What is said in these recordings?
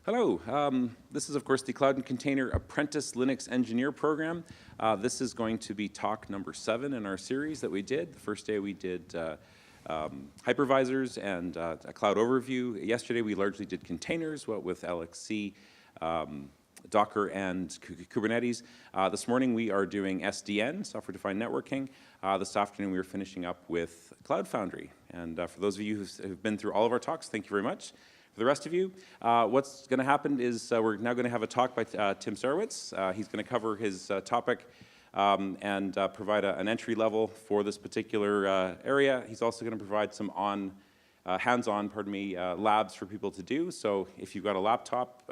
Hello. This is, of course, the Cloud and Container Apprentice Linux Engineer Program. This is going to be talk number 7 in our series that we did. The first day we did hypervisors and a cloud overview. Yesterday we largely did containers, what with LXC, Docker, and Kubernetes. This morning we are doing SDN, software-defined networking. This afternoon we are finishing up with Cloud Foundry. And for those of you who've been through all of our talks, thank you very much. For the rest of you, what's going to happen is we're now going to have a talk by Tim Serewicz. He's going to cover his topic and provide an entry level for this particular area. He's also going to provide some hands-on, labs for people to do. So if you've got a laptop,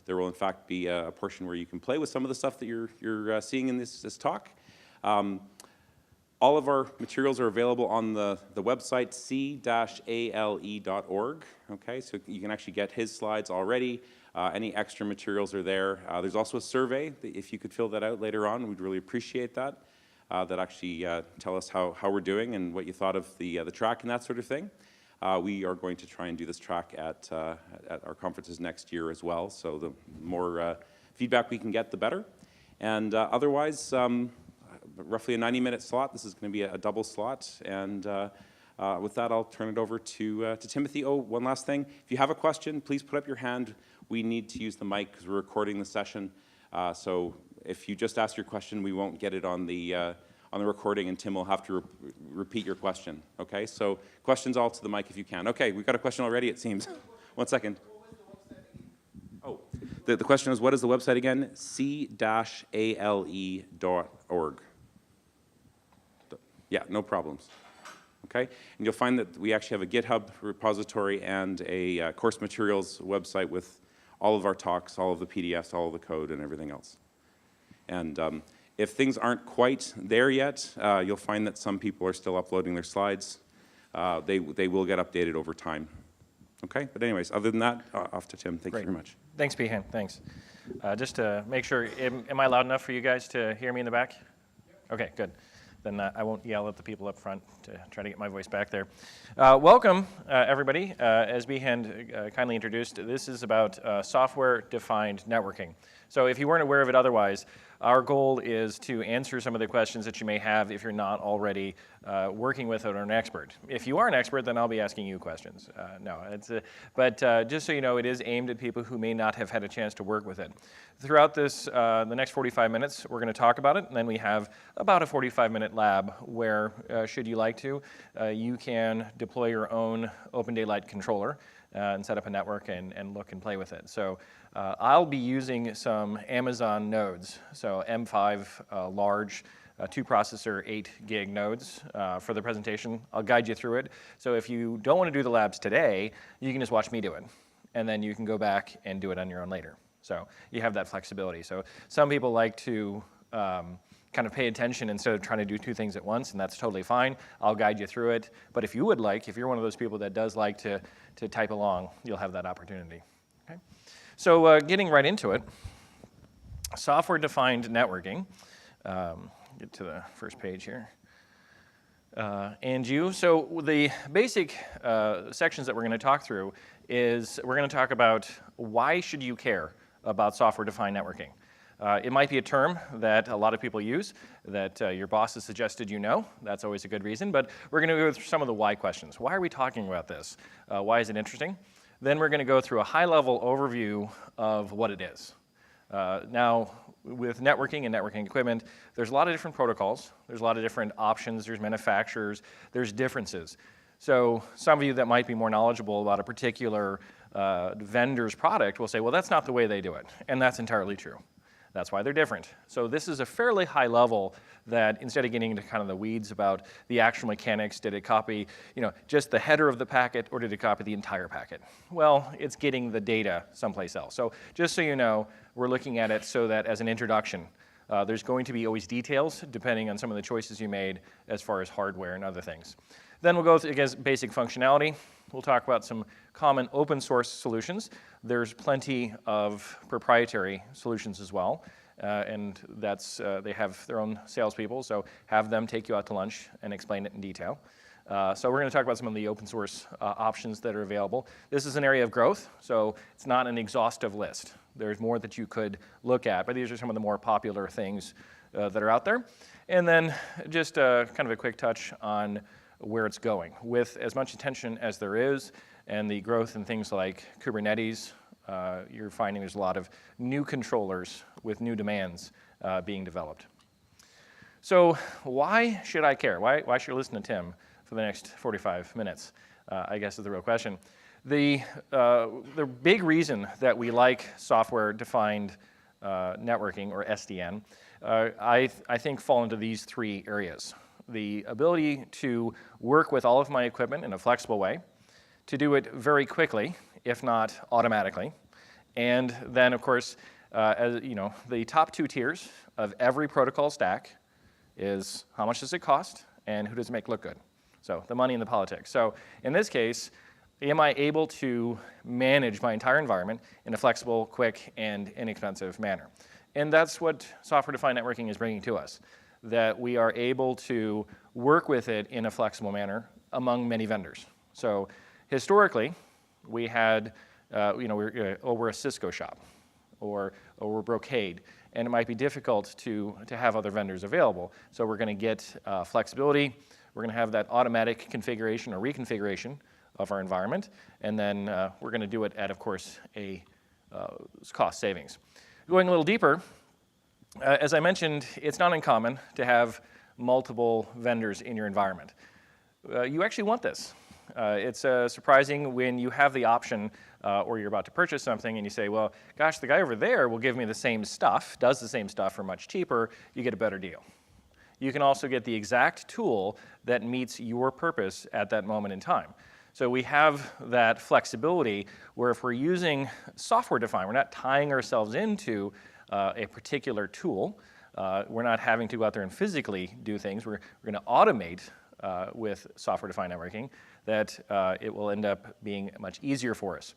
there will in fact be a portion where you can play with some of the stuff that you're seeing in this talk. All of our materials are available on the website c-ale.org. Okay, so you can actually get his slides already. Any extra materials are there. There's also a survey. If you could fill that out later on, we'd really appreciate that. That actually tell us how we're doing and what you thought of the track and that sort of thing. We are going to try and do this track at our conferences next year as well. So the more feedback we can get, the better. And otherwise, roughly a 90-minute slot. This is going to be a double slot. And with that, I'll turn it over to Timothy. Oh, one last thing. If you have a question, please put up your hand. We need to use the mic because we're recording the session. So if you just ask your question, we won't get it on the recording, and Tim will have to repeat your question. Okay? So questions all to the mic if you can. Okay, we've got a question already, it seems. 1 second. Oh, the question is, what is the website again? c-ale.org. Yeah, no problems. Okay, and you'll find that we actually have a GitHub repository and a course materials website with all of our talks, all of the PDFs, all of the code, and everything else. And if things aren't quite there yet, you'll find that some people are still uploading their slides. They will get updated over time. Okay, but anyways, other than that, off to Tim. Thank you very much. Thanks, Behan. Thanks. Just to make sure, am I loud enough for you guys to hear me in the back? Okay, good. Then I won't yell at the people up front to try to get my voice back there. Welcome, everybody. As Behan kindly introduced, this is about software-defined networking. So if you weren't aware of it otherwise, our goal is to answer some of the questions that you may have if you're not already working with an expert. If you are an expert, then I'll be asking you questions. But just so you know, it is aimed at people who may not have had a chance to work with it. Throughout this, the next 45 minutes, we're going to talk about it, and then we have about a 45-minute lab where, should you like to, you can deploy your own Open Daylight controller and set up a network and look and play with it. So I'll be using some Amazon nodes, so M5 large 2-processor 8-gig nodes for the presentation. I'll guide you through it. So if you don't want to do the labs today, you can just watch me do it, and then you can go back and do it on your own later. So you have that flexibility. So some people like to kind of pay attention instead of trying to do 2 things at once, and that's totally fine. I'll guide you through it. But if you would like, if you're one of those people that does like to type along, you'll have that opportunity. Okay? So getting right into it, software-defined networking. Get to the first page here. So the basic sections that we're going to talk through is we're going to talk about why should you care about software-defined networking. It might be a term that a lot of people use, that your boss has suggested you know. That's always a good reason. But we're going to go through some of the why questions. Why are we talking about this? Why is it interesting? Then we're going to go through a high-level overview of what it is. Now, with networking and networking equipment, there's a lot of different protocols. There's a lot of different options. There's manufacturers. There's differences. So some of you that might be more knowledgeable about a particular vendor's product will say, well, that's not the way they do it. And that's entirely true. That's why they're different. So this is a fairly high level that instead of getting into kind of the weeds about the actual mechanics, did it copy just the header of the packet or did it copy the entire packet? Well, it's getting the data someplace else. So just so you know, we're looking at it so that as an introduction, there's going to be always details depending on some of the choices you made as far as hardware and other things. Then we'll go through, again, basic functionality. We'll talk about some common open source solutions. There's plenty of proprietary solutions as well. And that's, they have their own salespeople, so have them take you out to lunch and explain it in detail. So we're going to talk about some of the open source options that are available. This is an area of growth, so it's not an exhaustive list. There's more that you could look at, but these are some of the more popular things that are out there. And then just kind of a quick touch on where it's going. With as much attention as there is and the growth in things like Kubernetes, you're finding there's a lot of new controllers with new demands being developed. So why should I care? Why should I listen to Tim for the next 45 minutes, I guess is the real question. The big reason that we like software-defined networking, or SDN, I think fall into these three areas. The ability to work with all of my equipment in a flexible way, to do it very quickly, if not automatically, and then, of course, as you know, the top two tiers of every protocol stack is how much does it cost and who does it make look good. So the money and the politics. So in this case, am I able to manage my entire environment in a flexible, quick, and inexpensive manner? And that's what software-defined networking is bringing to us, that we are able to work with it in a flexible manner among many vendors. So historically, we had, we're a Cisco shop, or we're Brocade, and it might be difficult to have other vendors available. So we're going to get flexibility. We're going to have that automatic configuration or reconfiguration of our environment, and then we're going to do it at, of course, a cost savings. Going a little deeper, as I mentioned, it's not uncommon to have multiple vendors in your environment. You actually want this. It's surprising when you have the option or you're about to purchase something and you say, well, gosh, the guy over there will give me the same stuff, does the same stuff for much cheaper, you get a better deal. You can also get the exact tool that meets your purpose at that moment in time. So we have that flexibility where if we're using software-defined, we're not tying ourselves into a particular tool. We're not having to go out there and physically do things. We're going to automate with software-defined networking, that it will end up being much easier for us.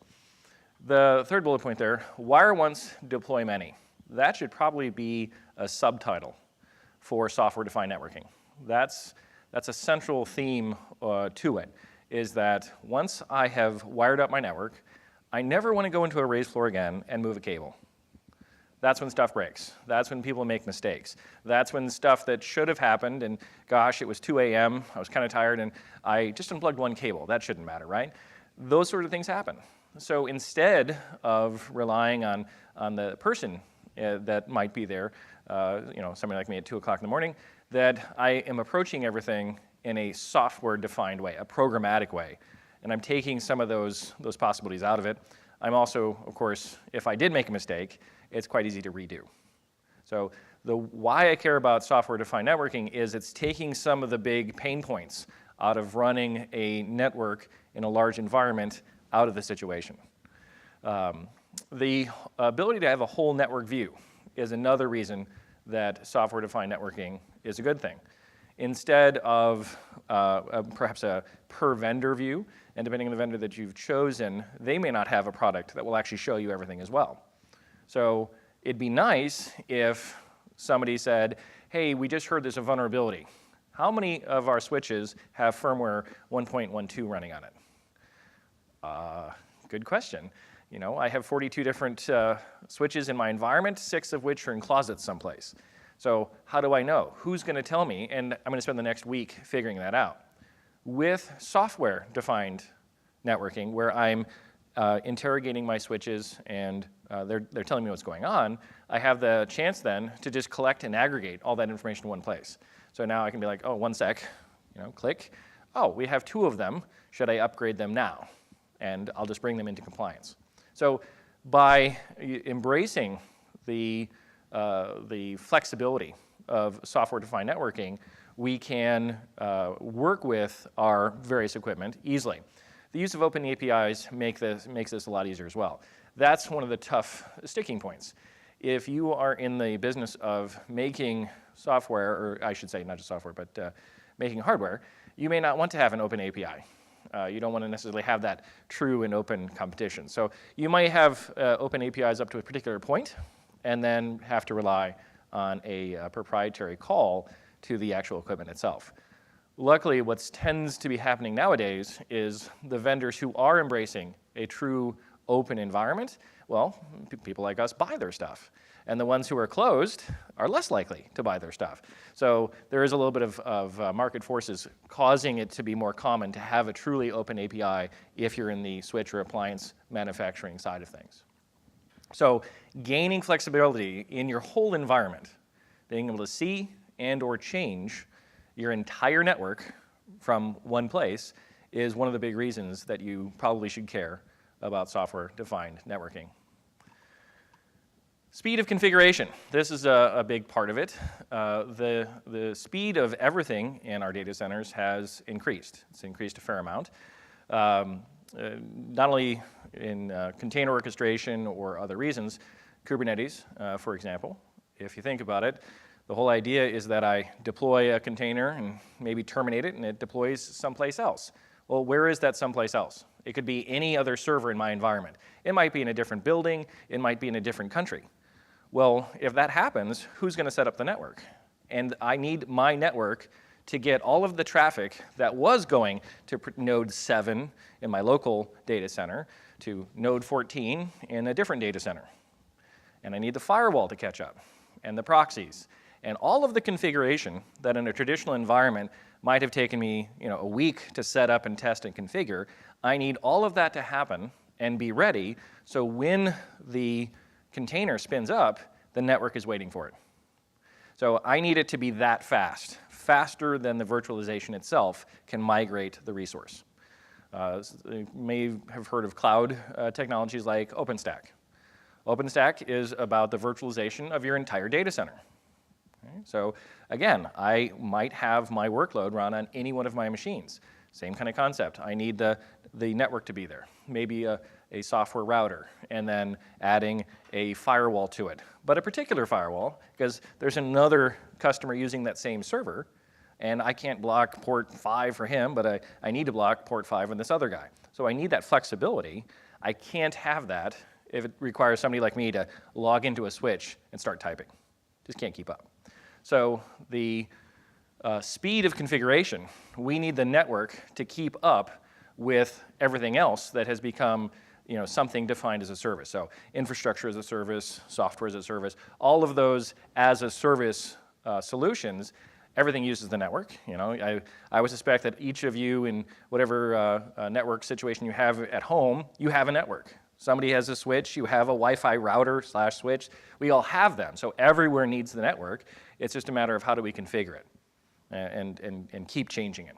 The third bullet point there, wire once, deploy many. That should probably be a subtitle for software-defined networking. That's a central theme to it, is that once I have wired up my network, I never want to go into a raised floor again and move a cable. That's when stuff breaks. That's when people make mistakes. That's when stuff that should have happened, and gosh, it was 2 a.m., I was kind of tired, and I just unplugged one cable. That shouldn't matter, right? Those sort of things happen. So instead of relying on the person that might be there, somebody like me at 2 o'clock in the morning, that I am approaching everything in a software-defined way, a programmatic way, and I'm taking some of those possibilities out of it. I'm also, of course, if I did make a mistake, it's quite easy to redo. So why I care about software-defined networking is it's taking some of the big pain points out of running a network in a large environment out of the situation. The ability to have a whole network view is another reason that software-defined networking is a good thing. Instead of perhaps a per-vendor view, and depending on the vendor that you've chosen, they may not have a product that will actually show you everything as well. So it'd be nice if somebody said, hey, we just heard there's a vulnerability. How many of our switches have firmware 1.12 running on it? Good question. I have 42 different switches in my environment, 6 of which are in closets someplace. So how do I know? Who's going to tell me? And I'm going to spend the next week figuring that out. With software-defined networking, where I'm interrogating my switches and they're telling me what's going on, I have the chance then to just collect and aggregate all that information in one place. So now I can be like, oh, one sec, click. Oh, we have 2 of them. Should I upgrade them now? And I'll just bring them into compliance. So by embracing the flexibility of software-defined networking, we can work with our various equipment easily. The use of open APIs makes this a lot easier as well. That's one of the tough sticking points. If you are in the business of making software, or I should say not just software, but making hardware, you may not want to have an open API. You don't want to necessarily have that true and open competition. So you might have open APIs up to a particular point, and then have to rely on a proprietary call to the actual equipment itself. Luckily, what tends to be happening nowadays is the vendors who are embracing a true open environment, well, people like us buy their stuff. And the ones who are closed are less likely to buy their stuff. So there is a little bit of market forces causing it to be more common to have a truly open API if you're in the switch or appliance manufacturing side of things. So gaining flexibility in your whole environment, being able to see and or change your entire network from one place is one of the big reasons that you probably should care about software-defined networking. Speed of configuration. This is a big part of it. The speed of everything in our data centers has increased. It's increased a fair amount. Not only in container orchestration or other reasons, Kubernetes, for example, if you think about it, the whole idea is that I deploy a container and maybe terminate it and it deploys someplace else. Well, where is that someplace else? It could be any other server in my environment. It might be in a different building. It might be in a different country. Well, if that happens, who's going to set up the network? And I need my network to get all of the traffic that was going to node 7 in my local data center to node 14 in a different data center. And I need the firewall to catch up, and the proxies, and all of the configuration that in a traditional environment might have taken me a week to set up and test and configure. I need all of that to happen and be ready so when the container spins up, the network is waiting for it. So I need it to be that fast, faster than the virtualization itself can migrate the resource. You may have heard of cloud technologies like OpenStack. OpenStack is about the virtualization of your entire data center. Okay? So again, I might have my workload run on any one of my machines. Same kind of concept. I need the network to be there. Maybe a software router, and then adding a firewall to it. But a particular firewall, because there's another customer using that same server, and I can't block port 5 for him, but I need to block port 5 on this other guy. So I need that flexibility. I can't have that if it requires somebody like me to log into a switch and start typing. Just can't keep up. So the speed of configuration, we need the network to keep up with everything else that has become something defined as a service. So infrastructure as a service, software as a service, all of those as a service solutions, everything uses the network. I would suspect that each of you in whatever network situation you have at home, you have a network. Somebody has a switch, you have a Wi-Fi router / switch. We all have them, so everywhere needs the network. It's just a matter of how do we configure it and keep changing it.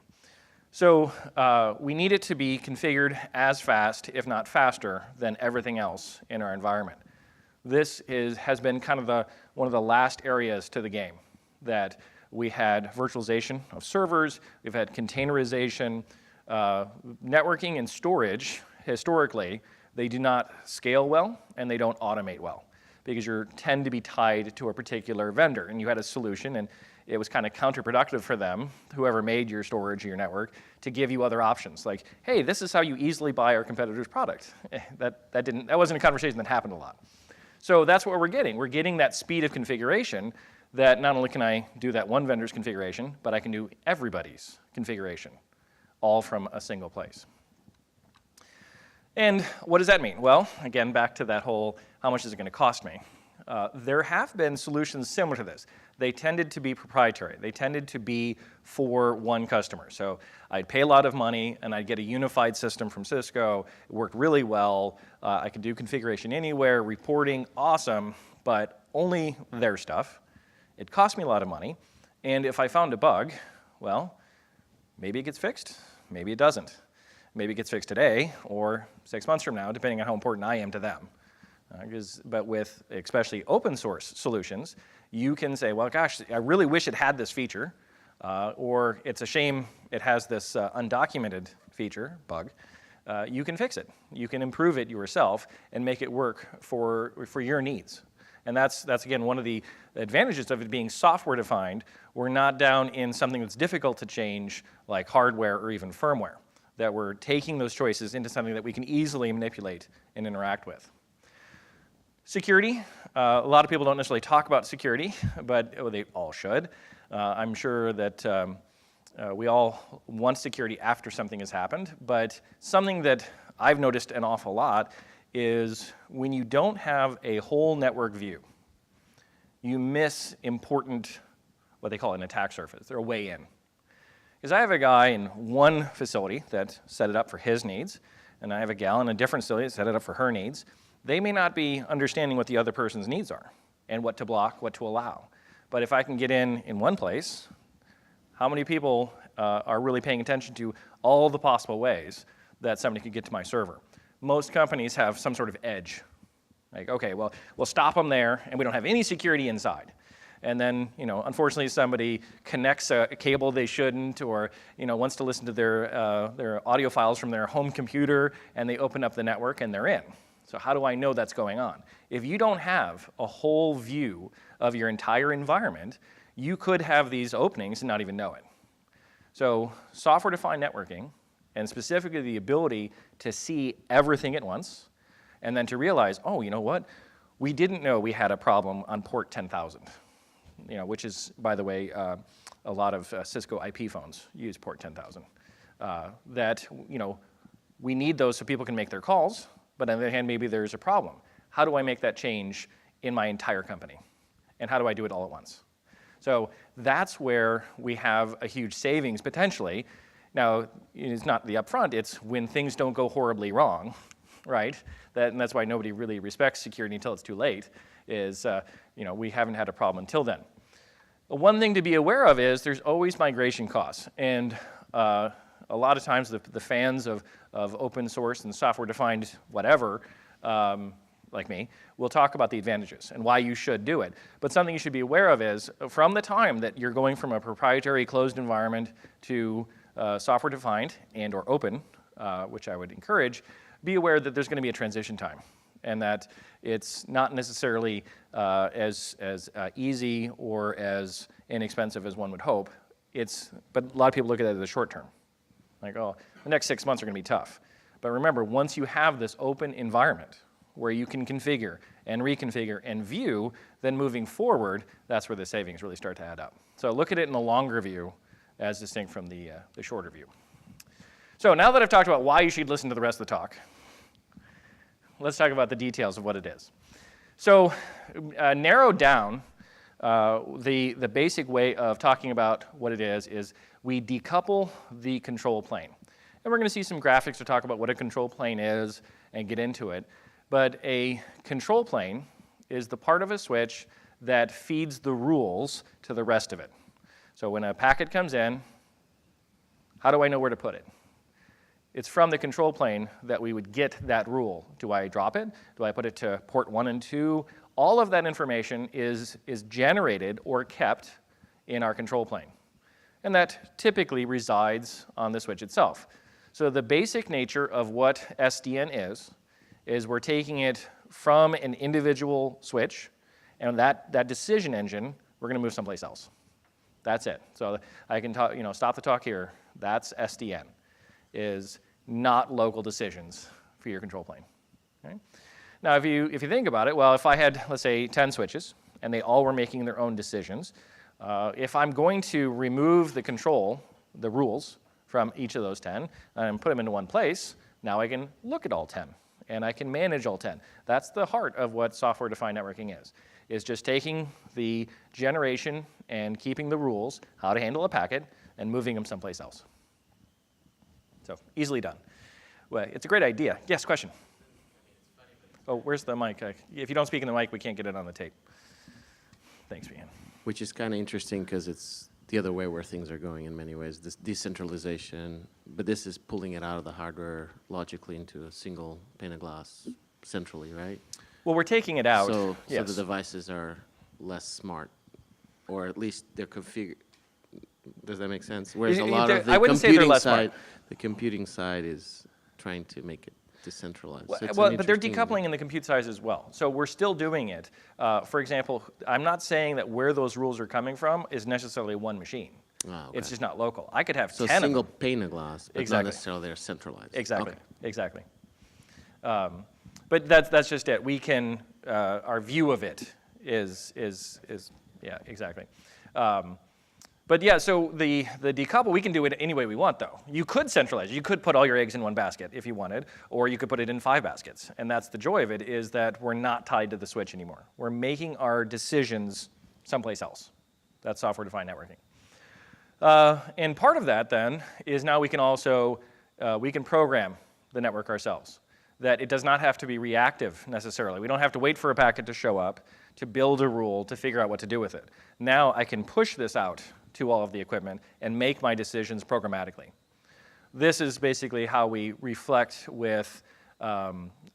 So we need it to be configured as fast, if not faster, than everything else in our environment. This has been kind of one of the last areas to the game that we had virtualization of servers, we've had containerization, networking and storage. Historically, they do not scale well and they don't automate well because you tend to be tied to a particular vendor, and you had a solution, and it was kind of counterproductive for them, whoever made your storage or your network, to give you other options. Like, hey, this is how you easily buy our competitor's product. That wasn't a conversation that happened a lot. So that's what we're getting. We're getting that speed of configuration that not only can I do that one vendor's configuration, but I can do everybody's configuration, all from a single place. And what does that mean? Well, again, back to that whole, how much is it going to cost me? There have been solutions similar to this. They tended to be proprietary. They tended to be for one customer. So I'd pay a lot of money, and I'd get a unified system from Cisco. It worked really well. I could do configuration anywhere, reporting, awesome, but only their stuff. It cost me a lot of money. And if I found a bug, well, maybe it gets fixed, maybe it doesn't. Maybe it gets fixed today or 6 months from now, depending on how important I am to them. But with especially open source solutions, you can say, well, gosh, I really wish it had this feature, or it's a shame it has this undocumented feature, bug. You can fix it. You can improve it yourself and make it work for your needs. And that's again, one of the advantages of it being software defined. We're not down in something that's difficult to change, like hardware or even firmware, that we're taking those choices into something that we can easily manipulate and interact with. Security, a lot of people don't necessarily talk about security, but they all should. I'm sure that we all want security after something has happened, but something that I've noticed an awful lot is when you don't have a whole network view, you miss important, what they call an attack surface, or a way in. Because I have a guy in one facility that set it up for his needs, and I have a gal in a different facility that set it up for her needs. They may not be understanding what the other person's needs are, and what to block, what to allow. But if I can get in one place, how many people are really paying attention to all the possible ways that somebody could get to my server? Most companies have some sort of edge. Like, okay, well, we'll stop them there, and we don't have any security inside. And then, unfortunately, somebody connects a cable they shouldn't, or wants to listen to their audio files from their home computer, and they open up the network and they're in. So how do I know that's going on? If you don't have a whole view of your entire environment, you could have these openings and not even know it. So software-defined networking, and specifically the ability to see everything at once, and then to realize, oh, you know what? We didn't know we had a problem on port 10,000. Which is, by the way, a lot of Cisco IP phones use port 10,000. We need those so people can make their calls, but on the other hand, maybe there's a problem. How do I make that change in my entire company? And how do I do it all at once? So that's where we have a huge savings, potentially. Now, it's not the upfront, it's when things don't go horribly wrong, right? And that's why nobody really respects security until it's too late, is we haven't had a problem until then. But one thing to be aware of is there's always migration costs. And a lot of times the fans of open source and software-defined whatever, like me, will talk about the advantages and why you should do it. But something you should be aware of is from the time that you're going from a proprietary closed environment to software-defined and or open, which I would encourage, be aware that there's going to be a transition time, and that it's not necessarily as easy or as inexpensive as one would hope. But a lot of people look at it as the short term. Like, oh, the next 6 months are going to be tough. But remember, once you have this open environment where you can configure and reconfigure and view, then moving forward, that's where the savings really start to add up. So look at it in the longer view as distinct from the shorter view. So now that I've talked about why you should listen to the rest of the talk, let's talk about the details of what it is. So narrow down, the basic way of talking about what it is we decouple the control plane. And we're going to see some graphics to talk about what a control plane is and get into it. But a control plane is the part of a switch that feeds the rules to the rest of it. So when a packet comes in, how do I know where to put it? It's from the control plane that we would get that rule. Do I drop it? Do I put it to port 1 and 2? All of that information is generated or kept in our control plane. And that typically resides on the switch itself. So the basic nature of what SDN is we're taking it from an individual switch, and that decision engine, we're going to move someplace else. That's it. So I can stop the talk here. That's SDN, is not local decisions for your control plane. Okay? Now, if you think about it, well, if I had, let's say, 10 switches, and they all were making their own decisions, if I'm going to remove the rules from each of those 10, and put them into one place, now I can look at all 10, and I can manage all 10. That's the heart of what software-defined networking is just taking the generation and keeping the rules, how to handle a packet, and moving them someplace else. So easily done. Well, it's a great idea. Yes, question? Oh, where's the mic? If you don't speak in the mic, we can't get it on the tape. Thanks, Ian. Which is kind of interesting because it's the other way where things are going in many ways, this decentralization, but this is pulling it out of the hardware logically into a single pane of glass centrally, right? Well, we're taking it out. So yes. the devices are less smart, or at least they're configured. Does that make sense? Whereas a lot of the computing side is trying to make it decentralized. Well, but they're decoupling in the compute size as well. So we're still doing it. For example, I'm not saying that where those rules are coming from is necessarily one machine. Oh, okay. It's just not local. I could have 10 of them. So single pane of glass, but exactly. not necessarily they're centralized. Exactly, okay. Exactly. But that's just it. We can, our view of it is yeah, exactly. But yeah, so the decouple, we can do it any way we want, though. You could centralize. You could put all your eggs in one basket if you wanted, or you could put it in 5 baskets. And that's the joy of it, is that we're not tied to the switch anymore. We're making our decisions someplace else. That's software-defined networking. And part of that, then, is now we can also we can program the network ourselves. That it does not have to be reactive, necessarily. We don't have to wait for a packet to show up, to build a rule, to figure out what to do with it. Now I can push this out to all of the equipment and make my decisions programmatically. This is basically how we reflect with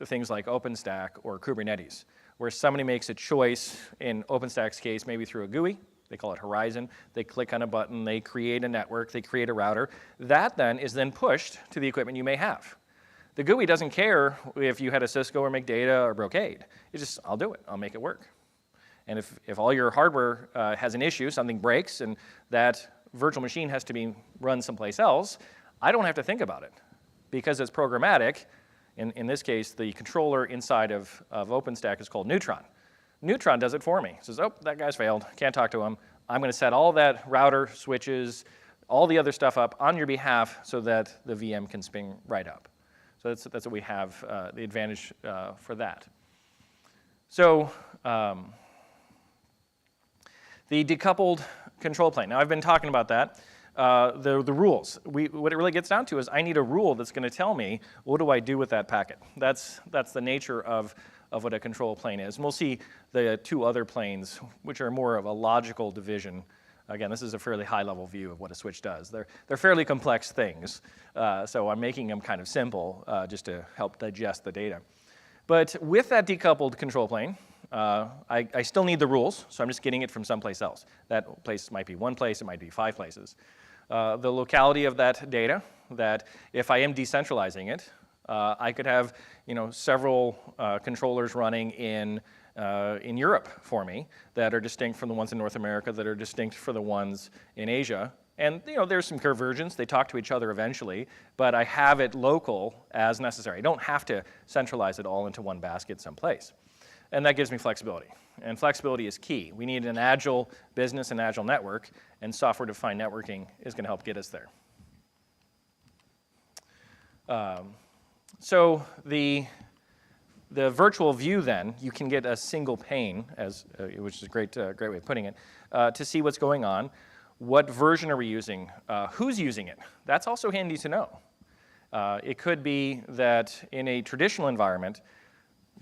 things like OpenStack or Kubernetes, where somebody makes a choice, in OpenStack's case, maybe through a GUI. They call it Horizon. They click on a button. They create a network. They create a router. That then is then pushed to the equipment you may have. The GUI doesn't care if you had a Cisco or McData or Brocade. It's just, I'll do it. I'll make it work. And if all your hardware has an issue, something breaks, and that virtual machine has to be run someplace else, I don't have to think about it. Because it's programmatic, in this case, the controller inside of OpenStack is called Neutron. Neutron does it for me. It says, oh, that guy's failed. Can't talk to him. I'm going to set all that router, switches, all the other stuff up on your behalf so that the VM can spin right up. So that's what we have, the advantage for that. So the decoupled control plane. Now, I've been talking about that. The rules. What it really gets down to is I need a rule that's going to tell me, what do I do with that packet? That's the nature of what a control plane is. And we'll see the 2 other planes, which are more of a logical division. Again, this is a fairly high-level view of what a switch does. They're fairly complex things, so I'm making them kind of simple just to help digest the data. But with that decoupled control plane, I still need the rules, so I'm just getting it from someplace else. That place might be 1 place, it might be 5 places. The locality of that data, that if I am decentralizing it, I could have several controllers running in Europe for me that are distinct from the ones in North America, that are distinct for the ones in Asia. And there's some convergence. They talk to each other eventually, but I have it local as necessary. I don't have to centralize it all into one basket someplace. And that gives me flexibility. And flexibility is key. We need an agile business and agile network, and software-defined networking is going to help get us there. So the virtual view, then, you can get a single pane, which is a great way of putting it, to see what's going on. What version are we using? Who's using it? That's also handy to know. It could be that in a traditional environment,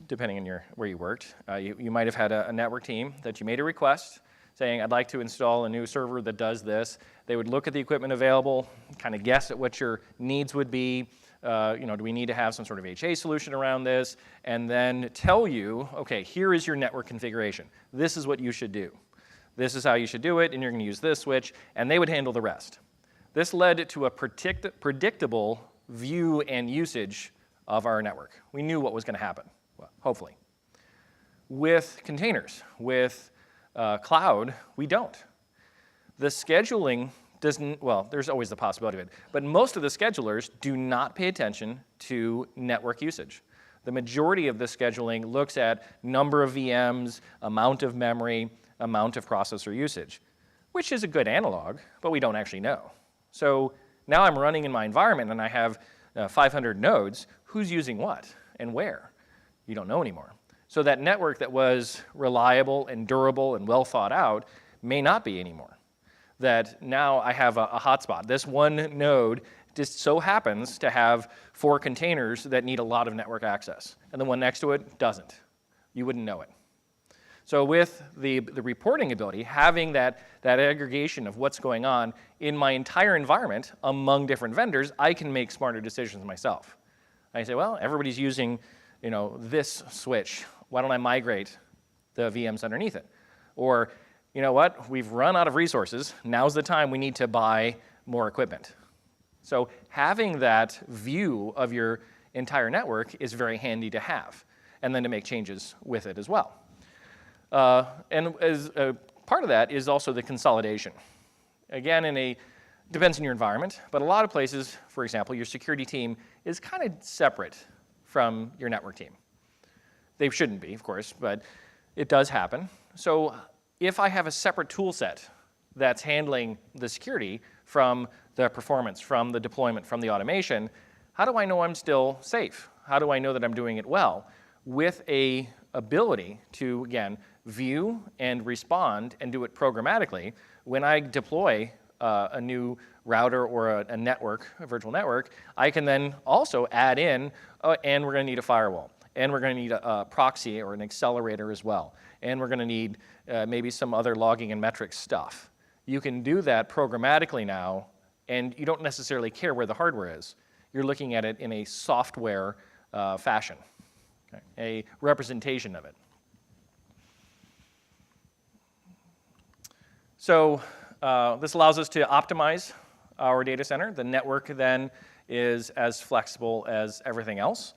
depending on where you worked, you might have had a network team that you made a request saying, I'd like to install a new server that does this. They would look at the equipment available, kind of guess at what your needs would be. Do we need to have some sort of HA solution around this? And then tell you, okay, here is your network configuration. This is what you should do. This is how you should do it, and you're going to use this switch, and they would handle the rest. This led to a predictable view and usage of our network. We knew what was going to happen, well, hopefully. With containers, with cloud, we don't. The scheduling doesn't, well, there's always the possibility of it, but most of the schedulers do not pay attention to network usage. The majority of the scheduling looks at number of VMs, amount of memory, amount of processor usage, which is a good analog, but we don't actually know. So now I'm running in my environment and I have 500 nodes. Who's using what and where? You don't know anymore. So that network that was reliable and durable and well thought out may not be anymore. That now I have a hotspot. This one node just so happens to have 4 containers that need a lot of network access, and the one next to it doesn't. You wouldn't know it. So with the reporting ability, having that aggregation of what's going on in my entire environment among different vendors, I can make smarter decisions myself. I say, well, everybody's using this switch. Why don't I migrate the VMs underneath it? Or, you know what, we've run out of resources. Now's the time we need to buy more equipment. So having that view of your entire network is very handy to have, and then to make changes with it as well. And as a part of that is also the consolidation. Again, depends on your environment, but a lot of places, for example, your security team is kind of separate from your network team. They shouldn't be, of course, but it does happen. So if I have a separate tool set that's handling the security from the performance, from the deployment, from the automation, how do I know I'm still safe? How do I know that I'm doing it well? With a ability to, again, view and respond and do it programmatically, when I deploy a new router or a network, a virtual network, I can then also add in, and we're going to need a firewall, and we're going to need a proxy or an accelerator as well, and we're going to need maybe some other logging and metrics stuff. You can do that programmatically now, and you don't necessarily care where the hardware is. You're looking at it in a software fashion, okay? A representation of it. So this allows us to optimize our data center. The network then is as flexible as everything else,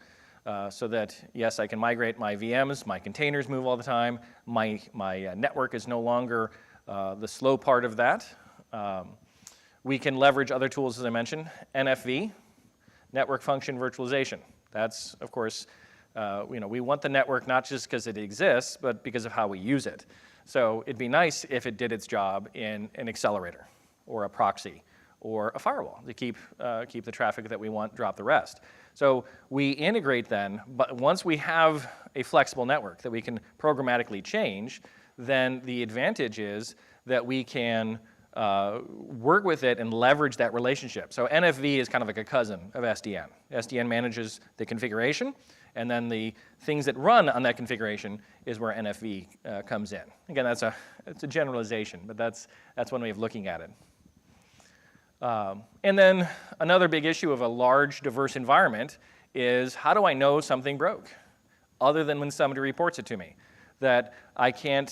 so that, yes, I can migrate my VMs, my containers move all the time, my network is no longer the slow part of that. We can leverage other tools, as I mentioned, NFV, network function virtualization. That's, of course, we want the network not just because it exists, but because of how we use it. So it'd be nice if it did its job in an accelerator or a proxy or a firewall to keep the traffic that we want, drop the rest. So we integrate then, but once we have a flexible network that we can programmatically change, then the advantage is that we can work with it and leverage that relationship. So NFV is kind of like a cousin of SDN. SDN manages the configuration, and then the things that run on that configuration is where NFV comes in. Again, it's a generalization, but that's one way of looking at it. And then another big issue of a large, diverse environment is, how do I know something broke, other than when somebody reports it to me? That I can't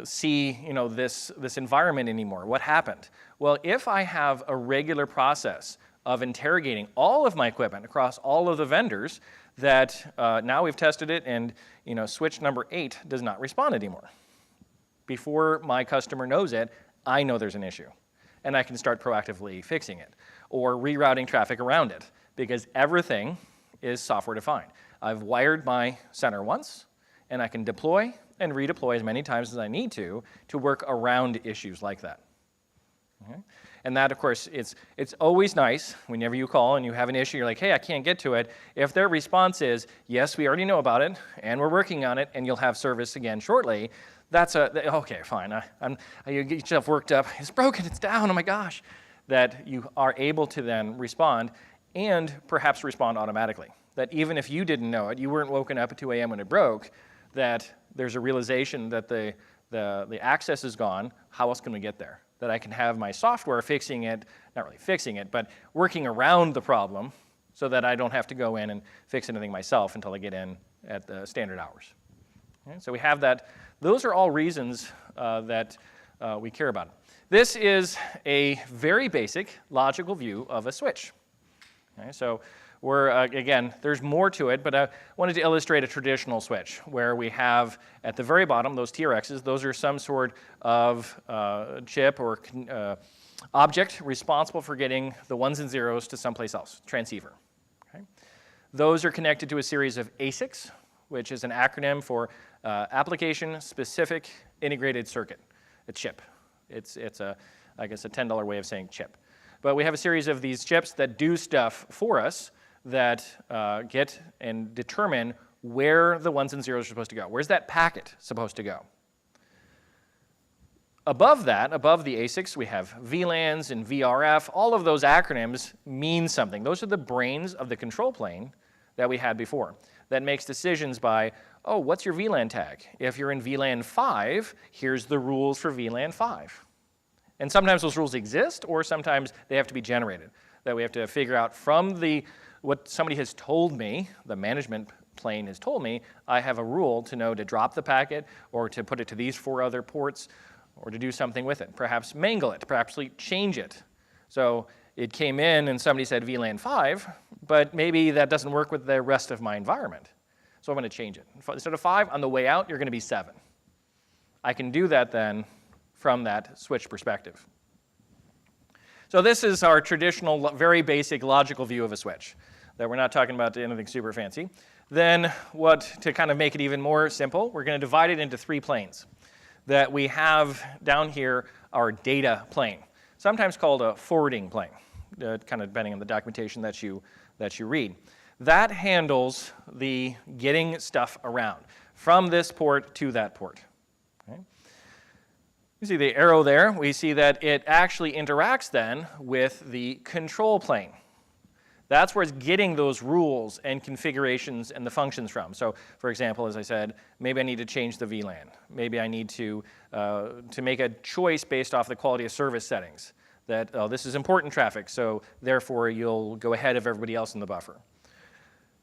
see this environment anymore. What happened? Well, if I have a regular process of interrogating all of my equipment across all of the vendors, that now we've tested it, and switch number 8 does not respond anymore. Before my customer knows it, I know there's an issue, and I can start proactively fixing it or rerouting traffic around it, because everything is software defined. I've wired my center once, and I can deploy and redeploy as many times as I need to work around issues like that. Okay? And that, of course, it's always nice whenever you call and you have an issue, you're like, hey, I can't get to it. If their response is, yes, we already know about it, and we're working on it, and you'll have service again shortly, that's okay, fine. You get yourself worked up. It's broken, it's down, oh my gosh. That you are able to then respond, and perhaps respond automatically. That even if you didn't know it, you weren't woken up at 2 a.m. when it broke, that there's a realization that the access is gone. How else can we get there? That I can have my software fixing it, not really fixing it, but working around the problem so that I don't have to go in and fix anything myself until I get in at the standard hours. Okay, so we have that. Those are all reasons that we care about it. This is a very basic logical view of a switch. Okay, so we're, again, there's more to it, but I wanted to illustrate a traditional switch where we have at the very bottom those TRXs. Those are some sort of chip or object responsible for getting the ones and zeros to someplace else, transceiver. Okay? Those are connected to a series of ASICs, which is an acronym for Application-Specific Integrated Circuit, a chip. It's I guess, a $10 way of saying chip. But we have a series of these chips that do stuff for us that get and determine where the ones and zeros are supposed to go. Where's that packet supposed to go? Above that, above the ASICs, we have VLANs and VRF. All of those acronyms mean something. Those are the brains of the control plane that we had before that makes decisions by, oh, what's your VLAN tag? If you're in VLAN 5, here's the rules for VLAN 5. And sometimes those rules exist, or sometimes they have to be generated, that we have to figure out from what somebody has told me, the management plane has told me, I have a rule to know to drop the packet or to put it to these 4 other ports or to do something with it. Perhaps mangle it, perhaps change it. So it came in and somebody said VLAN 5, but maybe that doesn't work with the rest of my environment. So I'm going to change it. Instead of 5, on the way out, you're going to be 7. I can do that then from that switch perspective. So this is our traditional, very basic logical view of a switch, that we're not talking about anything super fancy. Then to kind of make it even more simple, we're going to divide it into 3 planes. that we have down here our data plane, sometimes called a forwarding plane, kind of depending on the documentation that you read. That handles the getting stuff around from this port to that port. Okay? You see the arrow there. We see that it actually interacts then with the control plane. That's where it's getting those rules and configurations and the functions from. So, for example, as I said, maybe I need to change the VLAN. Maybe I need to make a choice based off the quality of service settings. That this is important traffic, so therefore you'll go ahead of everybody else in the buffer.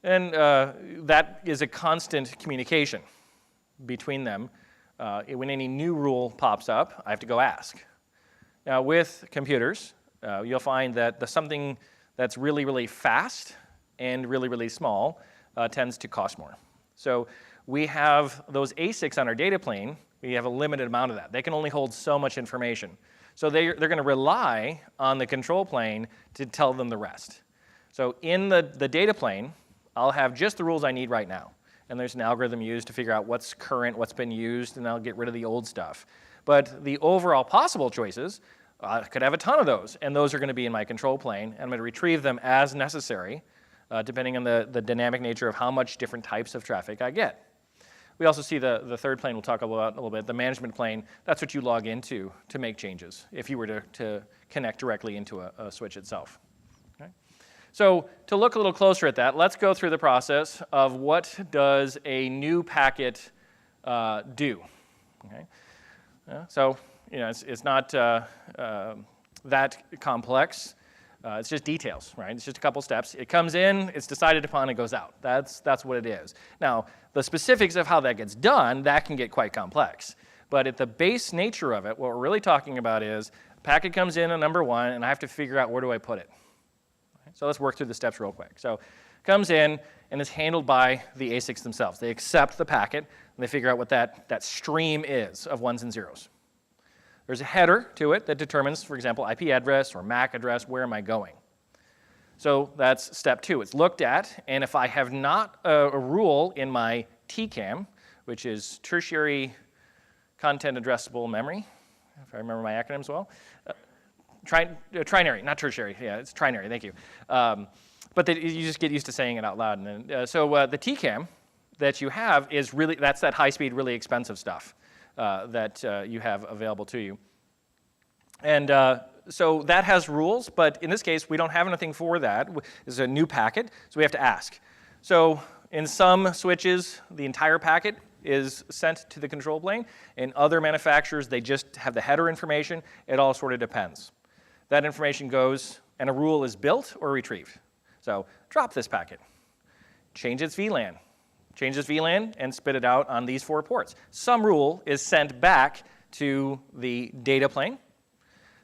And that is a constant communication between them. When any new rule pops up, I have to go ask. Now, with computers, you'll find that something that's really, really fast and really, really small tends to cost more. So we have those ASICs on our data plane. We have a limited amount of that. They can only hold so much information. So they're going to rely on the control plane to tell them the rest. So in the data plane, I'll have just the rules I need right now. And there's an algorithm used to figure out what's current, what's been used, and I'll get rid of the old stuff. But the overall possible choices, I could have a ton of those, and those are going to be in my control plane, and I'm going to retrieve them as necessary, depending on the dynamic nature of how much different types of traffic I get. We also see the third plane we'll talk about in a little bit, the management plane. That's what you log into to make changes if you were to connect directly into a switch itself. Okay? So to look a little closer at that, let's go through the process of what does a new packet do. Okay? So it's not that complex. It's just details, right? It's just a couple steps. It comes in, it's decided upon, it goes out. That's what it is. Now, the specifics of how that gets done, that can get quite complex. But at the base nature of it, what we're really talking about is packet comes in on number one, and I have to figure out where do I put it. Right? So let's work through the steps real quick. So it comes in, and is handled by the ASICs themselves. They accept the packet, and they figure out what that stream is of ones and zeros. There's a header to it that determines, for example, IP address or MAC address, where am I going? So that's step two. It's looked at, and if I have not a rule in my TCAM, which is tertiary content addressable memory, if I remember my acronyms well, trinary, not tertiary. Yeah, it's trinary. Thank you. But you just get used to saying it out loud. And then, so the TCAM that you have is really, that's that high-speed, really expensive stuff that you have available to you. And so that has rules, but in this case, we don't have anything for that. It's a new packet, so we have to ask. So in some switches, the entire packet is sent to the control plane. In other manufacturers, they just have the header information. It all sort of depends. That information goes, and a rule is built or retrieved. So drop this packet, change its VLAN. Change this VLAN and spit it out on these 4 ports. Some rule is sent back to the data plane.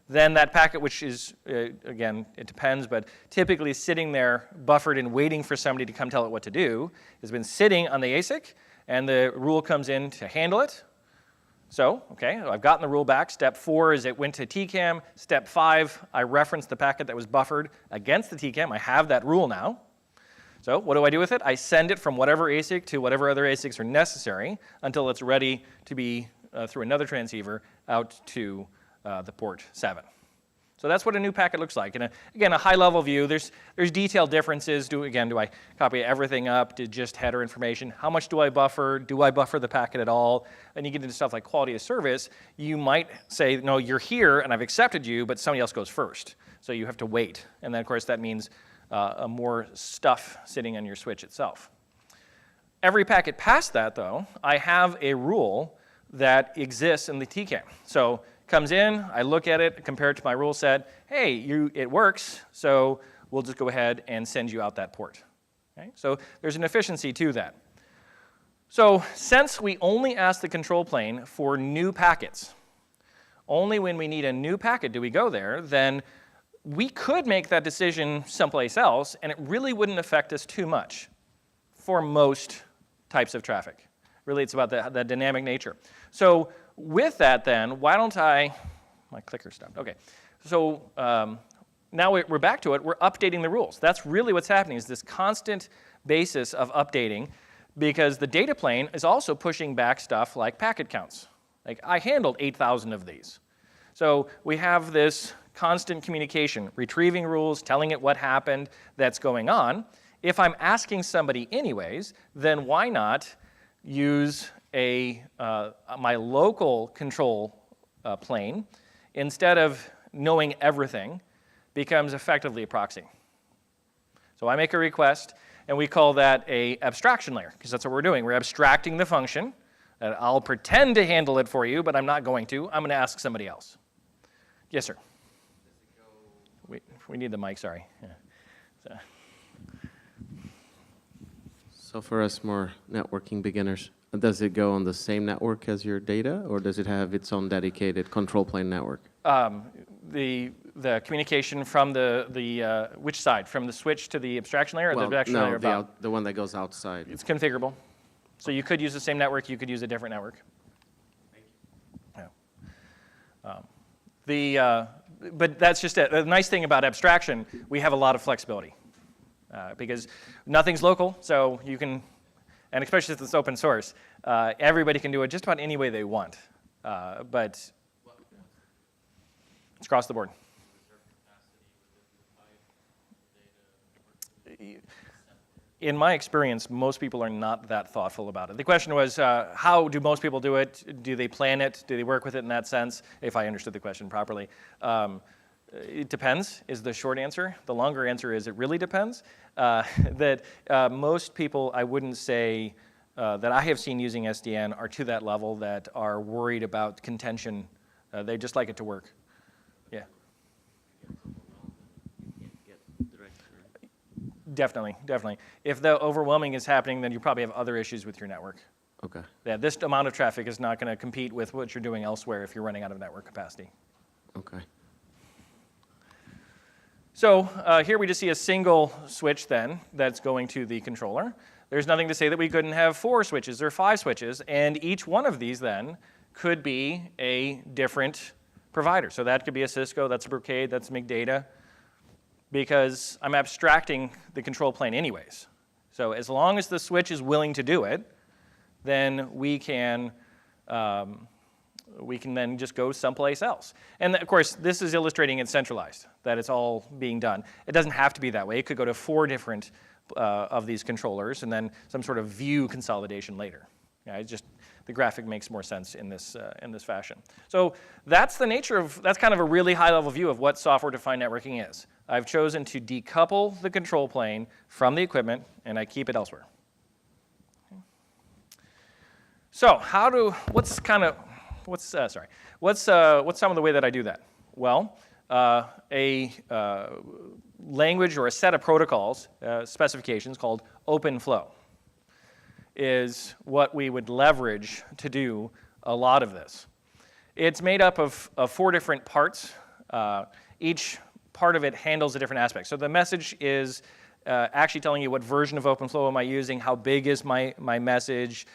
Then that packet, which is, again, it depends, but typically sitting there buffered and waiting for somebody to come tell it what to do, has been sitting on the ASIC, and the rule comes in to handle it. So, okay, I've gotten the rule back. Step 4 is it went to TCAM. Step 5, I referenced the packet that was buffered against the TCAM. I have that rule now. So what do I do with it? I send it from whatever ASIC to whatever other ASICs are necessary until it's ready to be, through another transceiver, out to the port 7. So that's what a new packet looks like. And again, a high-level view. There's detailed differences. Do I copy everything up to just header information? How much do I buffer? Do I buffer the packet at all? And you get into stuff like quality of service. You might say, no, you're here, and I've accepted you, but somebody else goes first. So you have to wait. And then, of course, that means more stuff sitting on your switch itself. Every packet past that, though, I have a rule that exists in the TCAM. So comes in, I look at it, compare it to my rule set. Hey, it works, so we'll just go ahead and send you out that port. Okay? So there's an efficiency to that. So since we only ask the control plane for new packets, only when we need a new packet do we go there, then we could make that decision someplace else, and it really wouldn't affect us too much for most types of traffic. Really, it's about the dynamic nature. So with that, then, why don't my clicker stopped. OK. So now we're back to it. We're updating the rules. That's really what's happening, is this constant basis of updating, because the data plane is also pushing back stuff like packet counts. Like, I handled 8,000 of these. So we have this constant communication, retrieving rules, telling it what happened that's going on. If I'm asking somebody anyways, then why not use my local control plane, instead of knowing everything, becomes effectively a proxy. So I make a request, and we call that a abstraction layer, because that's what we're doing. We're abstracting the function. I'll pretend to handle it for you, but I'm not going to. I'm going to ask somebody else. Yes, sir. We need the mic, sorry. Yeah. So for us more networking beginners, does it go on the same network as your data, or does it have its own dedicated control plane network? The communication from the which side? From the switch to the abstraction layer, or the abstraction layer about? The one that goes outside. It's configurable. So you could use the same network, you could use a different network. Yeah. But that's just it. The nice thing about abstraction, we have a lot of flexibility. Because nothing's local, so you can, and especially if it's open source, everybody can do it just about any way they want. But it's across the board. In my experience, most people are not that thoughtful about it. The question was, how do most people do it? Do they plan it? Do they work with it in that sense? If I understood the question properly. It depends, is the short answer. The longer answer is it really depends. That most people, I wouldn't say, that I have seen using SDN are to that level that are worried about contention. They just like it to work. Yeah. Definitely, definitely. If the overwhelming is happening, then you probably have other issues with your network. Okay. Yeah, this amount of traffic is not going to compete with what you're doing elsewhere if you're running out of network capacity. Okay. So here we just see a single switch then that's going to the controller. There's nothing to say that we couldn't have 4 switches or 5 switches, and each one of these then could be a different provider. So that could be a Cisco, that's a Brocade, that's McData, because I'm abstracting the control plane anyways. So as long as the switch is willing to do it, then we can then just go someplace else. And of course, this is illustrating it's centralized, that it's all being done. It doesn't have to be that way. It could go to 4 different of these controllers and then some sort of view consolidation later. Yeah, the graphic makes more sense in this fashion. So that's the nature of, that's kind of a really high level view of what software-defined networking is. I've chosen to decouple the control plane from the equipment, and I keep it elsewhere. Okay. So what's some of the way that I do that? Well, a language or a set of protocols, specifications called OpenFlow is what we would leverage to do a lot of this. It's made up of 4 different parts. Each part of it handles a different aspect. So the message is actually telling you what version of OpenFlow am I using, how big is my message,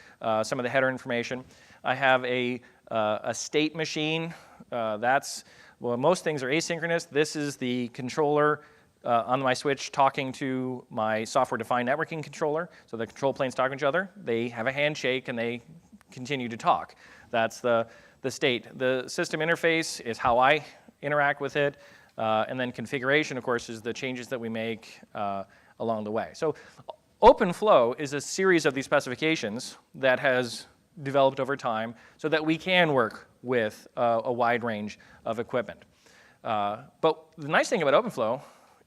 some of the header information. I have a state machine. Well, most things are asynchronous. This is the controller on my switch talking to my software-defined networking controller. So the control planes talk to each other. They have a handshake, and they continue to talk. That's the state. The system interface is how I interact with it. And then configuration, of course, is the changes that we make along the way. So OpenFlow is a series of these specifications that has developed over time so that we can work with a wide range of equipment. But the nice thing about OpenFlow,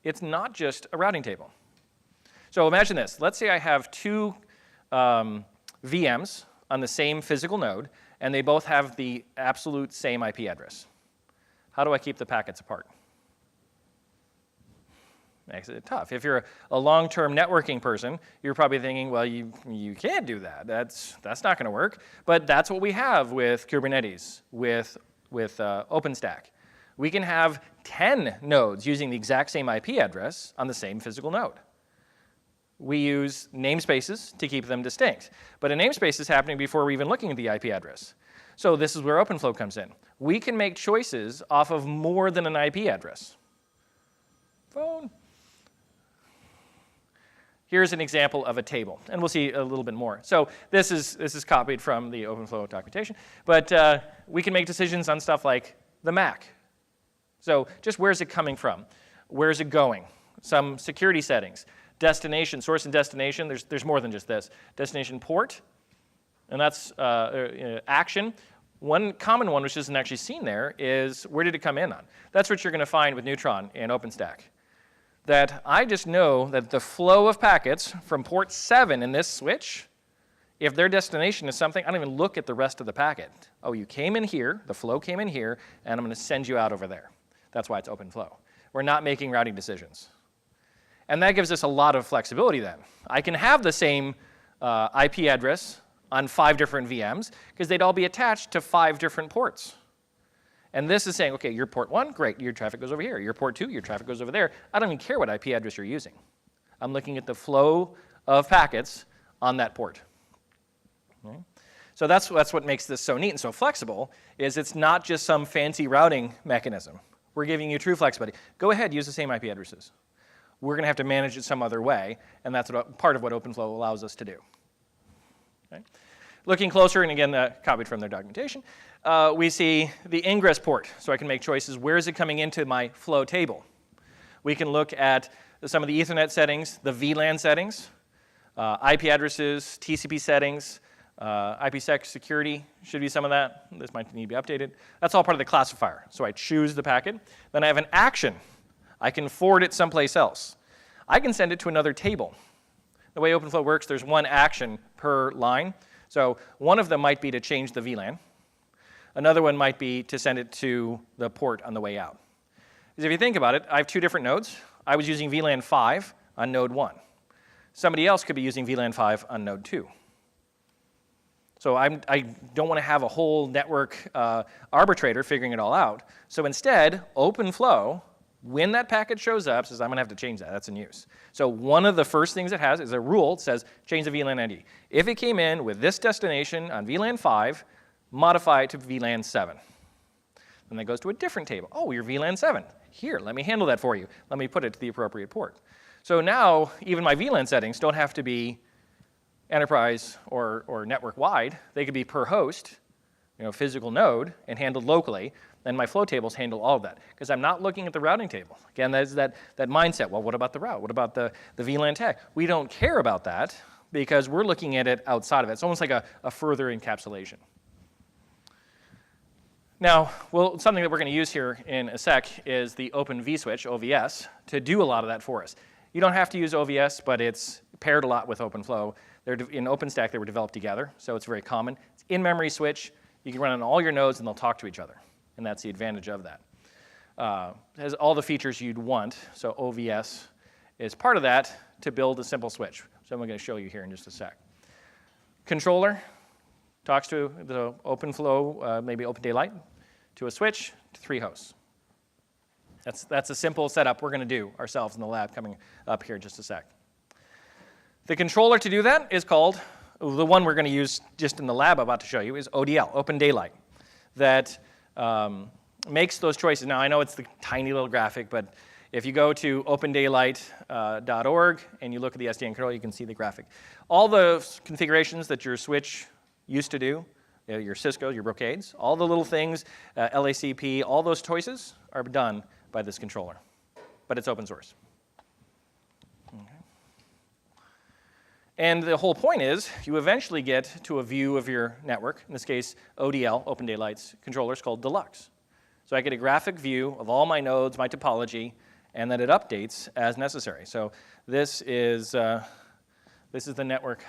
it's not just a routing table. So imagine this. Let's say I have 2 VMs on the same physical node, and they both have the absolute same IP address. How do I keep the packets apart? Makes it tough. If you're a long-term networking person, you're probably thinking, well, you can't do that. That's not going to work. But that's what we have with Kubernetes, with OpenStack. We can have 10 nodes using the exact same IP address on the same physical node. We use namespaces to keep them distinct. But a namespace is happening before we're even looking at the IP address. So this is where OpenFlow comes in. We can make choices off of more than an IP address. Phone. here's an example of a table, and we'll see a little bit more. So this is copied from the OpenFlow documentation, but we can make decisions on stuff like the Mac. So just where's it coming from? Where's it going? Some security settings, destination, source and destination. There's more than just this. Destination port, and that's action. One common one, which isn't actually seen there, is where did it come in on? That's what you're going to find with Neutron and OpenStack. That I just know that the flow of packets from port 7 in this switch, if their destination is something, I don't even look at the rest of the packet. Oh, you came in here, the flow came in here, and I'm going to send you out over there. That's why it's OpenFlow. We're not making routing decisions. And that gives us a lot of flexibility then. I can have the same IP address on 5 different VMs, because they'd all be attached to 5 different ports. And this is saying, okay, your port 1, great, your traffic goes over here. Your port 2, your traffic goes over there. I don't even care what IP address you're using. I'm looking at the flow of packets on that port. Okay? So that's what makes this so neat and so flexible, is it's not just some fancy routing mechanism. We're giving you true flexibility. Go ahead, use the same IP addresses. We're going to have to manage it some other way, and that's part of what OpenFlow allows us to do. Okay? Looking closer, and again, copied from their documentation, we see the ingress port. So I can make choices. Where is it coming into my flow table? We can look at some of the Ethernet settings, the VLAN settings, IP addresses, TCP settings, IPsec security should be some of that. This might need to be updated. That's all part of the classifier. So I choose the packet. Then I have an action. I can forward it someplace else. I can send it to another table. The way OpenFlow works, there's one action per line. So one of them might be to change the VLAN. Another one might be to send it to the port on the way out. Because if you think about it, I have 2 different nodes. I was using VLAN 5 on node 1. Somebody else could be using VLAN 5 on node 2. So I don't want to have a whole network arbitrator figuring it all out. So instead, OpenFlow, when that packet shows up, says, I'm going to have to change that. That's in use. So one of the first things it has is a rule that says, change the VLAN ID. If it came in with this destination on VLAN 5, modify it to VLAN 7. Then that goes to a different table. Oh, you're VLAN 7. Here, let me handle that for you. Let me put it to the appropriate port. So now, even my VLAN settings don't have to be enterprise or network-wide. They could be per host, physical node, and handled locally. Then my flow tables handle all of that, because I'm not looking at the routing table. Again, there's that mindset. Well, what about the route? What about the VLAN tag? We don't care about that, because we're looking at it outside of it. It's almost like a further encapsulation. Now, something that we're going to use here in a sec is the Open vSwitch, OVS, to do a lot of that for us. You don't have to use OVS, but it's paired a lot with OpenFlow. In OpenStack, they were developed together, so it's very common. It's in-memory switch. You can run on all your nodes, and they'll talk to each other. And that's the advantage of that. It has all the features you'd want, so OVS is part of that to build a simple switch. So I'm going to show you here in just a sec. Controller talks to the OpenFlow, maybe OpenDaylight, to a switch, to 3 hosts. That's a simple setup we're going to do ourselves in the lab coming up here in just a sec. The controller to do that is called, the one we're going to use just in the lab I'm about to show you, is ODL, OpenDaylight, that makes those choices. Now, I know it's the tiny little graphic, but if you go to opendaylight.org and you look at the SDN controller, you can see the graphic. All the configurations that your switch used to do, your Cisco, your Brocades, all the little things, LACP, all those choices are done by this controller. But it's open source. Okay. And the whole point is you eventually get to a view of your network. In this case, ODL, OpenDaylight's controller, is called Deluxe. So I get a graphic view of all my nodes, my topology, and then it updates as necessary. So this is the network.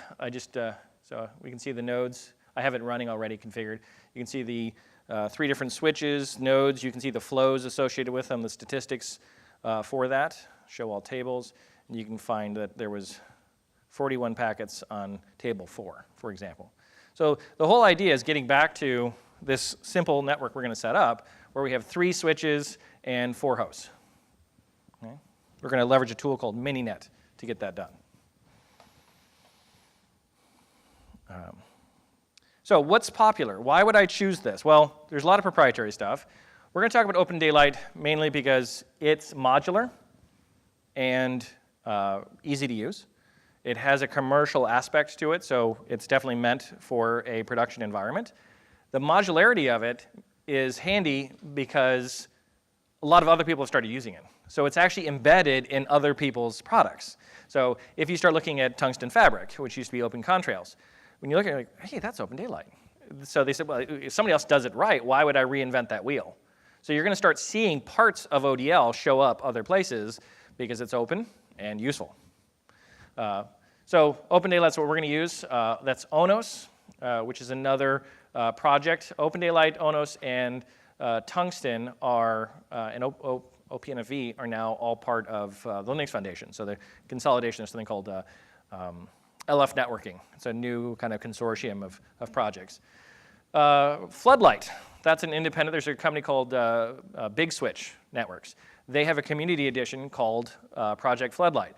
So we can see the nodes. I have it running already configured. You can see the 3 different switches, nodes. You can see the flows associated with them, the statistics for that. Show all tables. And you can find that there was 41 packets on table 4, for example. So the whole idea is getting back to this simple network we're going to set up, where we have 3 switches and 4 hosts. Okay? We're going to leverage a tool called Mininet to get that done. So what's popular? Why would I choose this? Well, there's a lot of proprietary stuff. We're going to talk about OpenDaylight mainly because it's modular and easy to use. It has a commercial aspect to it, so it's definitely meant for a production environment. The modularity of it is handy because a lot of other people have started using it. So it's actually embedded in other people's products. So if you start looking at Tungsten Fabric, which used to be Open Contrails, when you look at it, like, hey, that's Open Daylight. So they said, well, if somebody else does it right, why would I reinvent that wheel? So you're going to start seeing parts of ODL show up other places because it's open and useful. So Open Daylight's what we're going to use. That's Onos, which is another project. Open Daylight, Onos, and Tungsten are, and OPNFV are now all part of the Linux Foundation. So the consolidation is something called LF Networking. It's a new kind of consortium of projects. Floodlight, that's an independent, there's a company called Big Switch Networks. They have a community edition called Project Floodlight.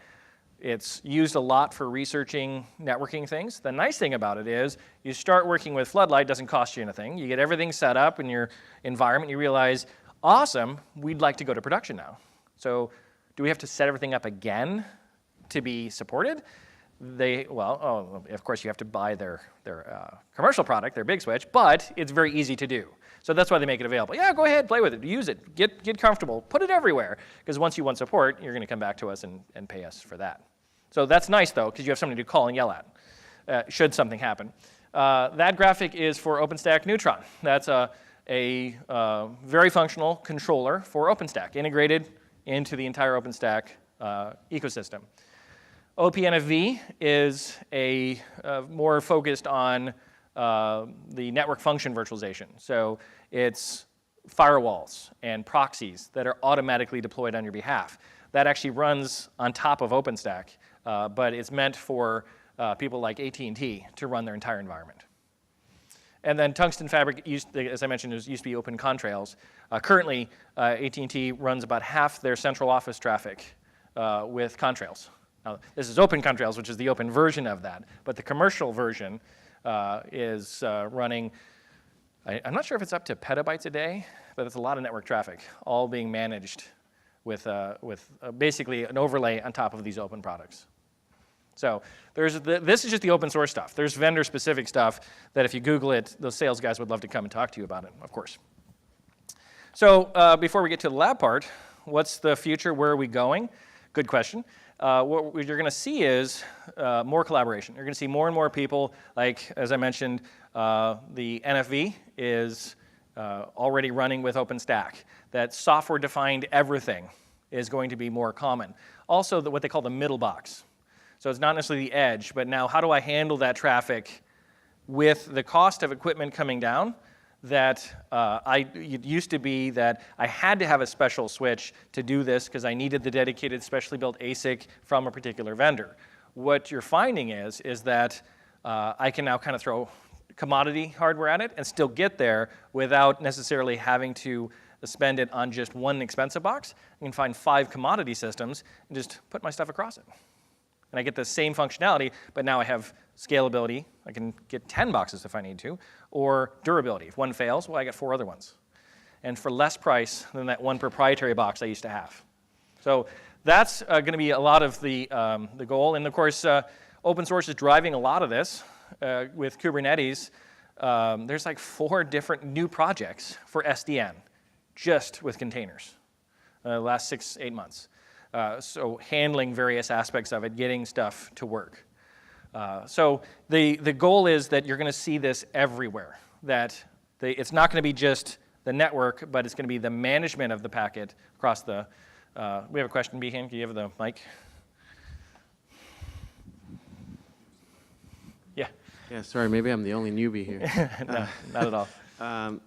It's used a lot for researching networking things. The nice thing about it is you start working with Floodlight, doesn't cost you anything. You get everything set up in your environment. You realize, awesome, we'd like to go to production now. So do we have to set everything up again to be supported? Of course you have to buy their commercial product, their Big Switch, but it's very easy to do. So that's why they make it available. Yeah, go ahead, play with it, use it, get comfortable, put it everywhere. Because once you want support, you're going to come back to us and pay us for that. So that's nice, though, because you have something to call and yell at, should something happen. That graphic is for OpenStack Neutron. That's a very functional controller for OpenStack, integrated into the entire OpenStack ecosystem. OPNFV is more focused on the network function virtualization. So it's firewalls and proxies that are automatically deployed on your behalf. That actually runs on top of OpenStack, but it's meant for people like AT&T to run their entire environment. And then Tungsten Fabric, as I mentioned, used to be Open Contrails. Currently, AT&T runs about half their central office traffic with Contrails. Now, this is Open Contrails, which is the open version of that, but the commercial version is running, I'm not sure if it's up to petabytes a day, but it's a lot of network traffic, all being managed with basically an overlay on top of these open products. So this is just the open source stuff. There's vendor-specific stuff that if you Google it, those sales guys would love to come and talk to you about it, of course. So before we get to the lab part, what's the future? Where are we going? Good question. What you're going to see is more collaboration. You're going to see more and more people, like, as I mentioned, the NFV is already running with OpenStack. That software-defined everything is going to be more common. Also, what they call the middle box. So it's not necessarily the edge, but now how do I handle that traffic with the cost of equipment coming down? That it used to be that I had to have a special switch to do this because I needed the dedicated, specially built ASIC from a particular vendor. What you're finding is that I can now kind of throw commodity hardware at it and still get there without necessarily having to spend it on just one expensive box. I can find 5 commodity systems and just put my stuff across it. And I get the same functionality, but now I have scalability. I can get 10 boxes if I need to, or durability. If one fails, well, I get 4 other ones. And for less price than that one proprietary box I used to have. So that's going to be a lot of the goal. And of course, open source is driving a lot of this. With Kubernetes, there's like 4 different new projects for SDN, just with containers, the last 6-8 months. So handling various aspects of it, getting stuff to work. So the goal is that you're going to see this everywhere, that it's not going to be just the network, but it's going to be the management of the packet across the, we have a question, Behan, can you have the mic? Yeah. Yeah, sorry, maybe I'm the only newbie here. No, not at all.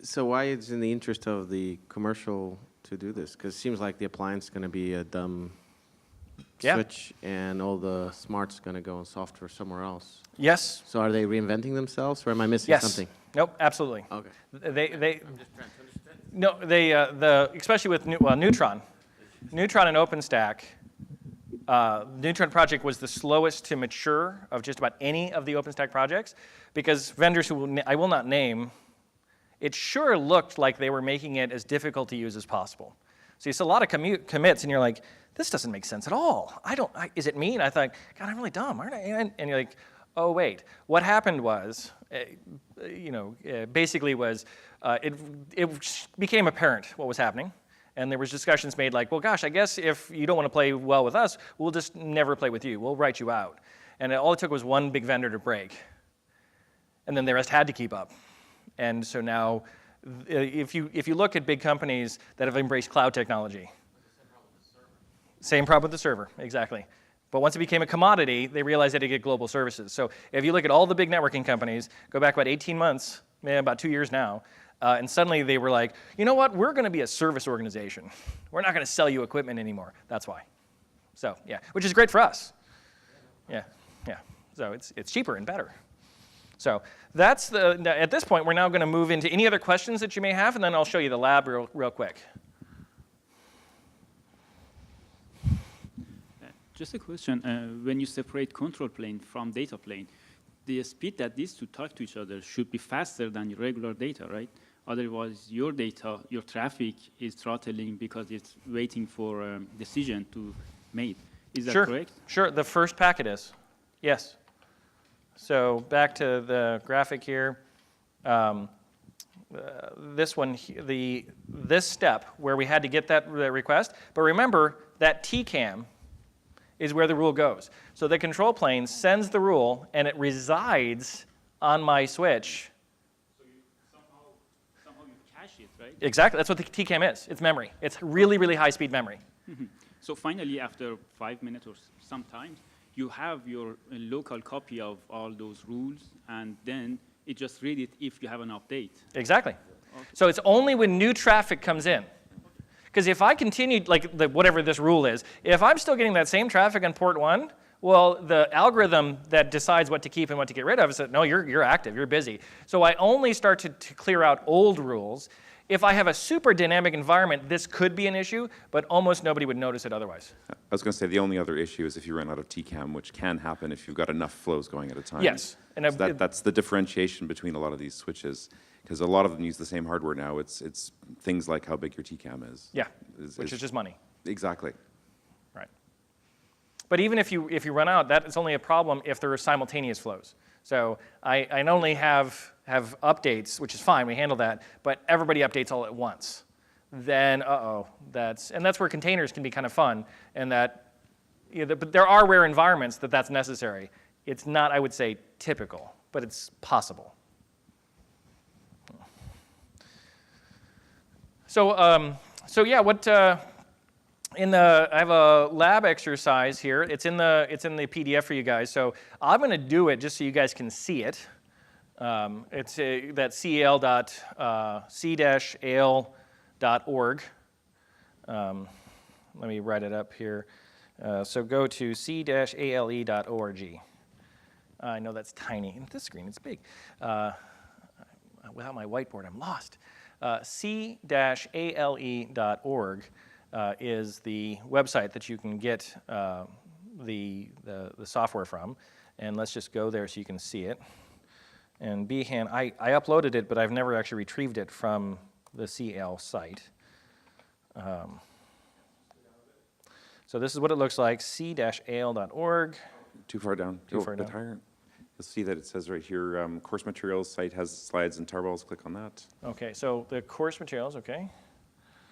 So why is it in the interest of the commercial to do this? Because it seems like the appliance is going to be a dumb switch, and all the smart's going to go in software somewhere else. Yes. So are they reinventing themselves, or am I missing something? Nope, absolutely. Okay. I'm just trying to understand. No, especially with Neutron. Neutron and OpenStack, Neutron project was the slowest to mature of just about any of the OpenStack projects, because vendors who I will not name, it sure looked like they were making it as difficult to use as possible. So you see a lot of commits, and you're like, this doesn't make sense at all. Is it me? And I thought, God, I'm really dumb, aren't I? And you're like, oh, wait. What happened was, basically was, it became apparent what was happening. And there was discussions made like, well, gosh, I guess if you don't want to play well with us, we'll just never play with you. We'll write you out. And all it took was one big vendor to break. And then the rest had to keep up. And so now, if you look at big companies that have embraced cloud technology, same problem with the server, exactly. But once it became a commodity, they realized they had to get global services. So if you look at all the big networking companies, go back about 18 months, maybe about 2 years now, and suddenly they were like, you know what, we're going to be a service organization. We're not going to sell you equipment anymore. That's why. So yeah, which is great for us. Yeah. So it's cheaper and better. So that's at this point, we're now going to move into any other questions that you may have, and then I'll show you the lab real quick. Just a question. When you separate control plane from data plane, the speed that these two talk to each other should be faster than your regular data, right? Otherwise, your data, your traffic is throttling because it's waiting for a decision to made. Is that correct? Sure. The first packet is. Yes. So back to the graphic here. This one, this step where we had to get that request. But remember that TCAM is where the rule goes. So the control plane sends the rule, and it resides on my switch. So somehow you cache it, right? Exactly. That's what the TCAM is. It's memory. It's really, really high-speed memory. Mm-hmm. So finally, after 5 minutes or sometimes, you have your local copy of all those rules, and then it just read it if you have an update. Exactly. Okay. So it's only when new traffic comes in. Because if I continued, like whatever this rule is, if I'm still getting that same traffic on port 1, well, the algorithm that decides what to keep and what to get rid of says, no, you're active, you're busy. So I only start to clear out old rules. If I have a super dynamic environment, this could be an issue, but almost nobody would notice it otherwise. I was going to say the only other issue is if you run out of TCAM, which can happen if you've got enough flows going at a time. Yes. And so that's the differentiation between a lot of these switches, because a lot of them use the same hardware now. It's things like how big your TCAM is. Yeah, which is just money. Exactly. Right. But even if you run out, that is only a problem if there are simultaneous flows. So I not only have updates, which is fine, we handle that, but everybody updates all at once. Then, that's where containers can be kind of fun, and that, but there are rare environments that's necessary. It's not, I would say, typical, but it's possible. So yeah, I have a lab exercise here. It's in the PDF for you guys. So I'm going to do it just so you guys can see it. It's that c-al.org. Let me write it up here. So go to c-ale.org. I know that's tiny. This screen is big. Without my whiteboard, I'm lost. c-ale.org is the website that you can get the software from. And let's just go there so you can see it. And Behan, I uploaded it, but I've never actually retrieved it from the CL site. So this is what it looks like, c-ale.org. Too far down. Too far down. Higher. You'll see that it says right here, course materials site has slides and tarballs. Click on that. Okay, so the course materials, okay.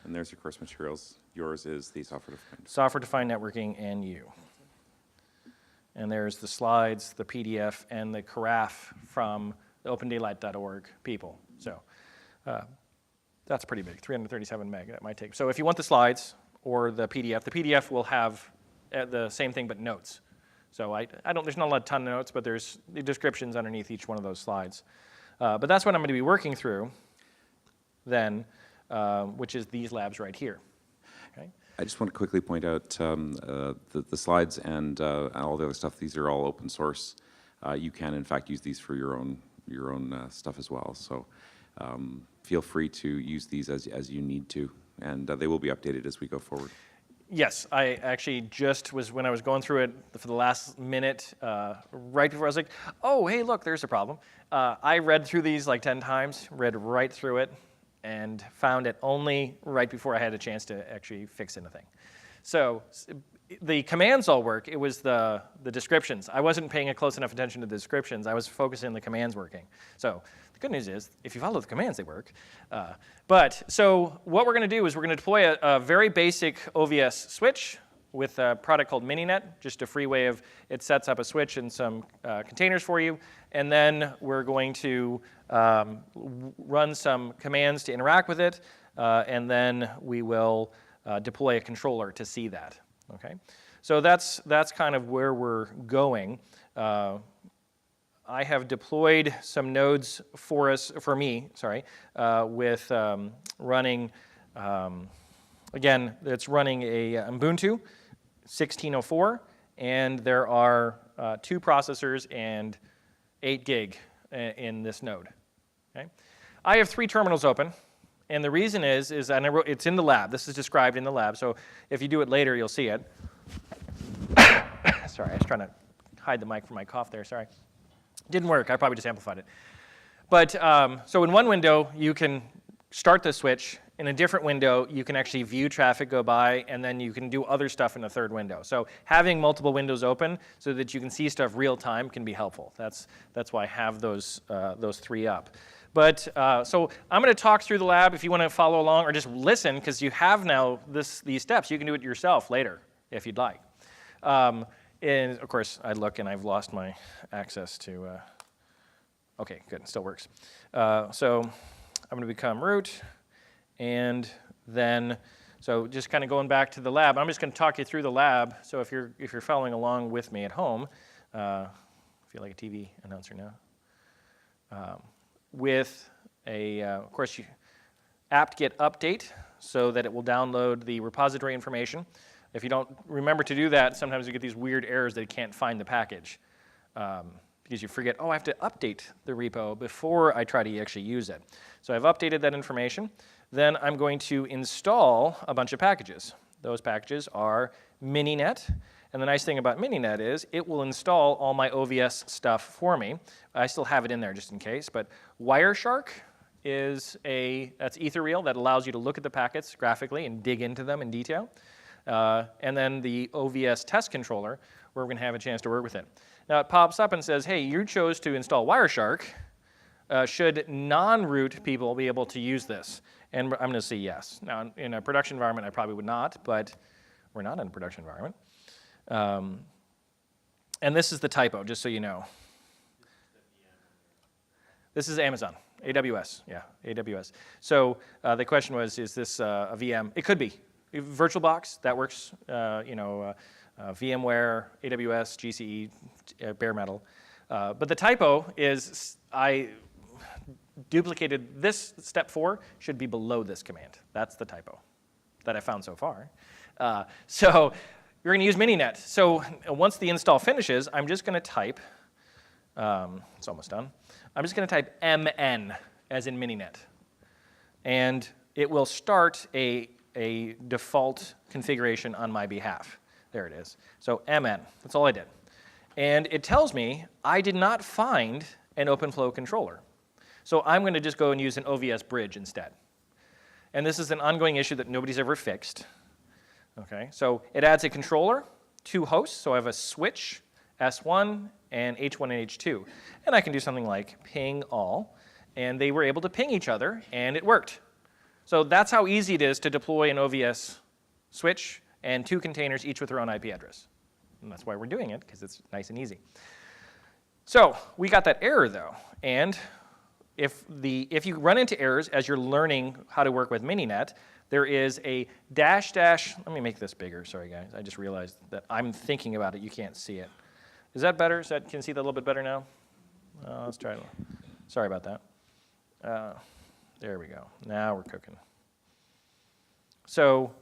And there's your course materials. Yours is the software-defined. Software-defined networking and you. And there's the slides, the PDF, and the carafe from the opendaylight.org people. So that's pretty big, 337 meg that might take. So if you want the slides or the PDF will have the same thing but notes. So there's not a ton of notes, but there's the descriptions underneath each one of those slides. But that's what I'm going to be working through then, which is these labs right here. Okay. I just want to quickly point out the slides and all the other stuff. These are all open source. You can, in fact, use these for your own stuff as well. So feel free to use these as you need to, and they will be updated as we go forward. Yes, I actually just was, when I was going through it for the last minute, right before I was like, oh, hey, look, there's a problem. I read through these like 10 times, read right through it, and found it only right before I had a chance to actually fix anything. So the commands all work. It was the descriptions. I wasn't paying a close enough attention to the descriptions. I was focusing on the commands working. So the good news is, if you follow the commands, they work. So what we're going to do is we're going to deploy a very basic OVS switch with a product called Mininet, just a free way of, it sets up a switch and some containers for you. And then we're going to run some commands to interact with it. And then we will deploy a controller to see that. Okay, so that's kind of where we're going. I have deployed some nodes for me, with running. Again, it's running a Ubuntu 1604, and there are 2 processors and 8 gig in this node. Okay, I have 3 terminals open. And the reason is and it's in the lab. This is described in the lab. So if you do it later, you'll see it. Sorry, I was trying to hide the mic from my cough there. Sorry. Didn't work. I probably just amplified it. But so in one window, you can start the switch. In a different window, you can actually view traffic go by, and then you can do other stuff in a third window. So having multiple windows open so that you can see stuff real time can be helpful. That's why I have those 3 up. But so I'm going to talk through the lab if you want to follow along, or just listen, because you have now these steps. You can do it yourself later if you'd like. And of course, I look and I've lost my access to. OK, good, it still works. So I'm going to become root, and then so just kind of going back to the lab. I'm just going to talk you through the lab. So if you're following along with me at home, I feel like a TV announcer now. With a, of course, apt-get update so that it will download the repository information. If you don't remember to do that, sometimes you get these weird errors that it can't find the package because you forget, oh, I have to update the repo before I try to actually use it. So I've updated that information. Then I'm going to install a bunch of packages. Those packages are Mininet. And the nice thing about Mininet is it will install all my OVS stuff for me. I still have it in there just in case, but Wireshark is that's Ethereal that allows you to look at the packets graphically and dig into them in detail. And then the OVS test controller, where we're going to have a chance to work with it. Now it pops up and says, hey, you chose to install Wireshark. Should non-root people be able to use this? And I'm going to say yes. Now in a production environment, I probably would not, but we're not in a production environment. And this is the typo, just so you know. This is Amazon, AWS, yeah, AWS. So the question was, is this a VM? It could be. VirtualBox, that works. VMware, AWS, GCE, bare metal. But the typo is I duplicated this step 4 should be below this command. That's the typo that I found so far. So you're going to use Mininet. So once the install finishes, I'm just going to type, it's almost done. I'm just going to type MN as in Mininet. And it will start a default configuration on my behalf. There it is. So MN, that's all I did. And it tells me I did not find an OpenFlow controller. So I'm going to just go and use an OVS bridge instead. And this is an ongoing issue that nobody's ever fixed. Okay, so it adds a controller, 2 hosts, so I have a switch, S1, and H1 and H2. And I can do something like ping all, and they were able to ping each other, and it worked. So that's how easy it is to deploy an OVS switch and 2 containers, each with their own IP address. And that's why we're doing it, because it's nice and easy. So we got that error, though, and if you run into errors as you're learning how to work with Mininet, there is a dash, let me make this bigger, sorry guys, I just realized that I'm thinking about it, you can't see it. Is that better? Can you see that a little bit better now? Let's try it. Sorry about that. There we go, now we're cooking. So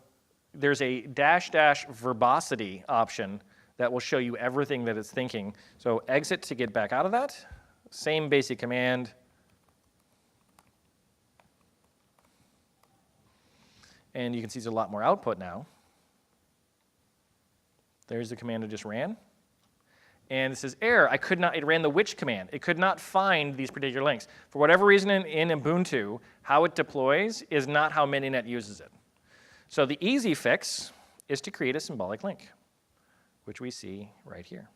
there's a dash verbosity option that will show you everything that it's thinking. So exit to get back out of that, same basic command. And you can see there's a lot more output now. There's the command I just ran. And it says error, it ran the which command. It could not find these particular links. For whatever reason in Ubuntu, how it deploys is not how Mininet uses it. So the easy fix is to create a symbolic link, which we see right here.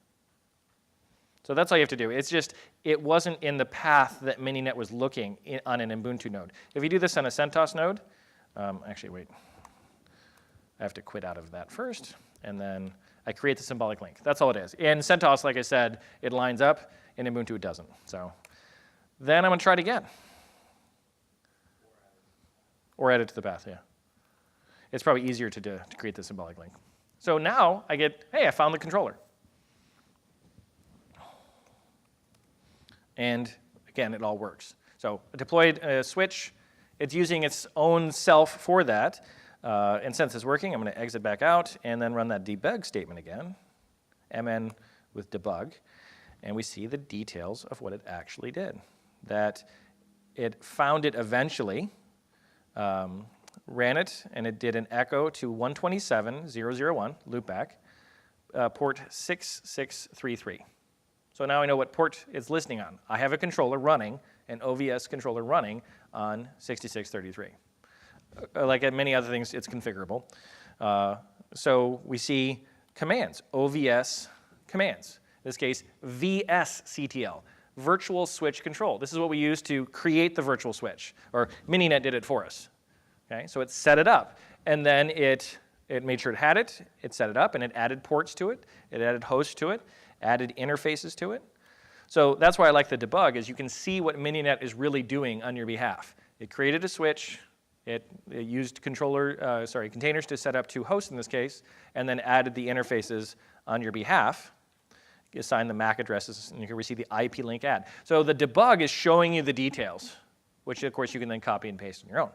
So that's all you have to do. It's just, it wasn't in the path that Mininet was looking on an Ubuntu node. If you do this on a CentOS node, actually, wait. I have to quit out of that first, and then I create the symbolic link. That's all it is. In CentOS, like I said, it lines up. In Ubuntu, it doesn't. So then I'm going to try it again. Or add it to the path, yeah. It's probably easier to create the symbolic link. So now I get, hey, I found the controller. And again, it all works. So I deployed a switch. It's using its own self for that. And since it's working, I'm going to exit back out and then run that debug statement again, mn with debug. And we see the details of what it actually did. That it found it eventually, ran it, and it did an echo to 127.0.0.1, loopback, port 6633. So now I know what port it's listening on. I have a controller running, an OVS controller running on 6633. Like at many other things, it's configurable. So we see commands, OVS commands. In this case, VSCTL, virtual switch control. This is what we use to create the virtual switch, or Mininet did it for us. Okay, so it set it up, and then it made sure it had it, it set it up, and it added ports to it, it added hosts to it, added interfaces to it. So that's why I like the debug, is you can see what Mininet is really doing on your behalf. It created a switch, it used containers to set up 2 hosts in this case, and then added the interfaces on your behalf. You assign the MAC addresses, and here we see the IP link add. So the debug is showing you the details, which of course you can then copy and paste on your own.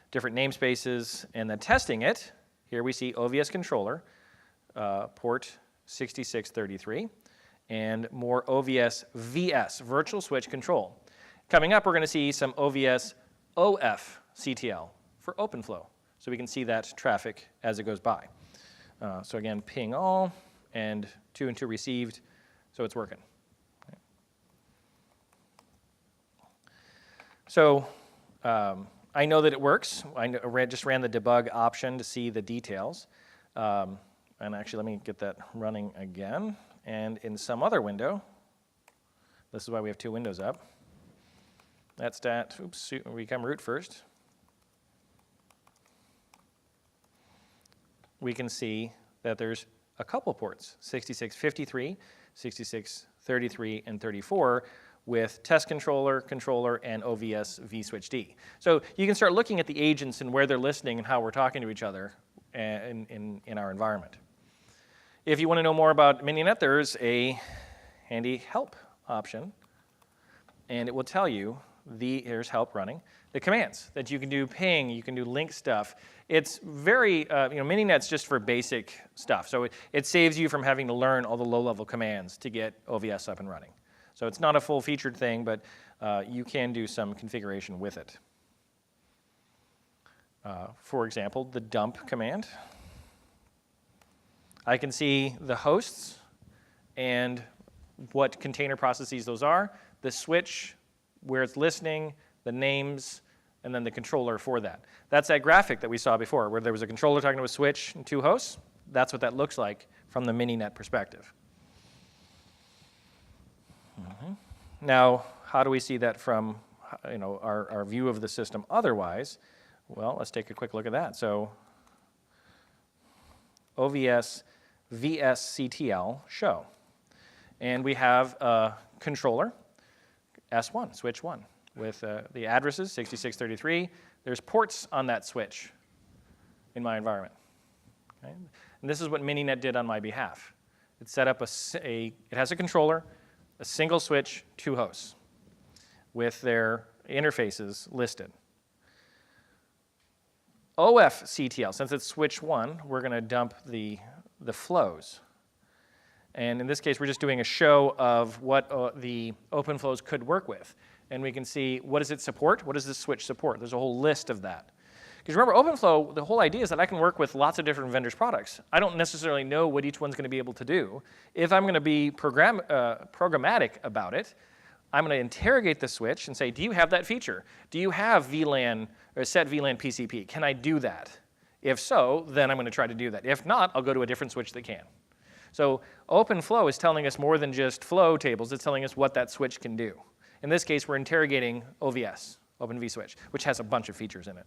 Different namespaces, and then testing it. Here we see OVS controller, port 6633, and more OVS VS, virtual switch control. Coming up, we're going to see some OVS OF CTL for OpenFlow, so we can see that traffic as it goes by. So again, ping all, and 2 and 2 received, so it's working. So I know that it works. I just ran the debug option to see the details. And actually, let me get that running again. And in some other window, this is why we have 2 windows up. That's that, oops, we come root first. We can see that there's a couple ports, 6653, 6633, and 34, with test controller, and OVS vSwitchD. So you can start looking at the agents and where they're listening and how we're talking to each other in our environment. If you want to know more about Mininet, there's a handy help option, and it will tell you here's help running, the commands that you can do ping, you can do link stuff. It's very, Mininet's just for basic stuff. So it saves you from having to learn all the low-level commands to get OVS up and running. So it's not a full-featured thing, but you can do some configuration with it. For example, the dump command. I can see the hosts and what container processes those are, the switch, where it's listening, the names, and then the controller for that. That's that graphic that we saw before, where there was a controller talking to a switch and 2 hosts. That's what that looks like from the Mininet perspective. Now, how do we see that from our view of the system otherwise? Well, let's take a quick look at that. So OVS VSCTL show. And we have a controller, S1, switch 1, with the addresses, 6633. There's ports on that switch in my environment. Okay? And this is what Mininet did on my behalf. It set up it has a controller, a single switch, 2 hosts, with their interfaces listed. OFCTL, since it's switch 1, we're going to dump the flows. And in this case, we're just doing a show of what the OpenFlows could work with. And we can see, what does it support? What does this switch support? There's a whole list of that. Because remember, OpenFlow, the whole idea is that I can work with lots of different vendors' products. I don't necessarily know what each one's going to be able to do. If I'm going to be programmatic about it, I'm going to interrogate the switch and say, do you have that feature? Do you have VLAN or set VLAN PCP? Can I do that? If so, then I'm going to try to do that. If not, I'll go to a different switch that can. So OpenFlow is telling us more than just flow tables. It's telling us what that switch can do. In this case, we're interrogating OVS, Open vSwitch, which has a bunch of features in it.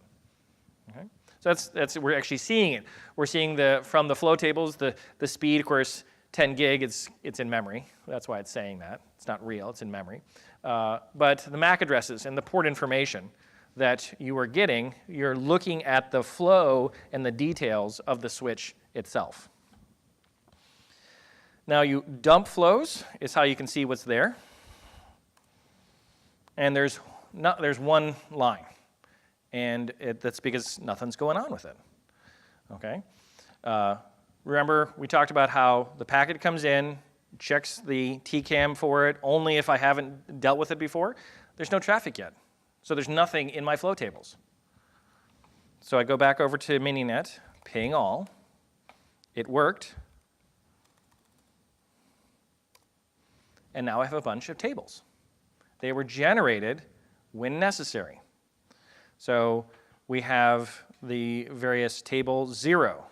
Okay? So we're actually seeing it. We're seeing from the flow tables, the speed, of course, 10 gig, it's in memory. That's why it's saying that. It's not real, it's in memory. But the MAC addresses and the port information that you are getting, you're looking at the flow and the details of the switch itself. Now you dump flows is how you can see what's there. And there's one line. And that's because nothing's going on with it. Okay? Remember, we talked about how the packet comes in, checks the TCAM for it, only if I haven't dealt with it before. There's no traffic yet. So there's nothing in my flow tables. So I go back over to Mininet, ping all. It worked. And now I have a bunch of tables. They were generated when necessary. So we have the various table 0.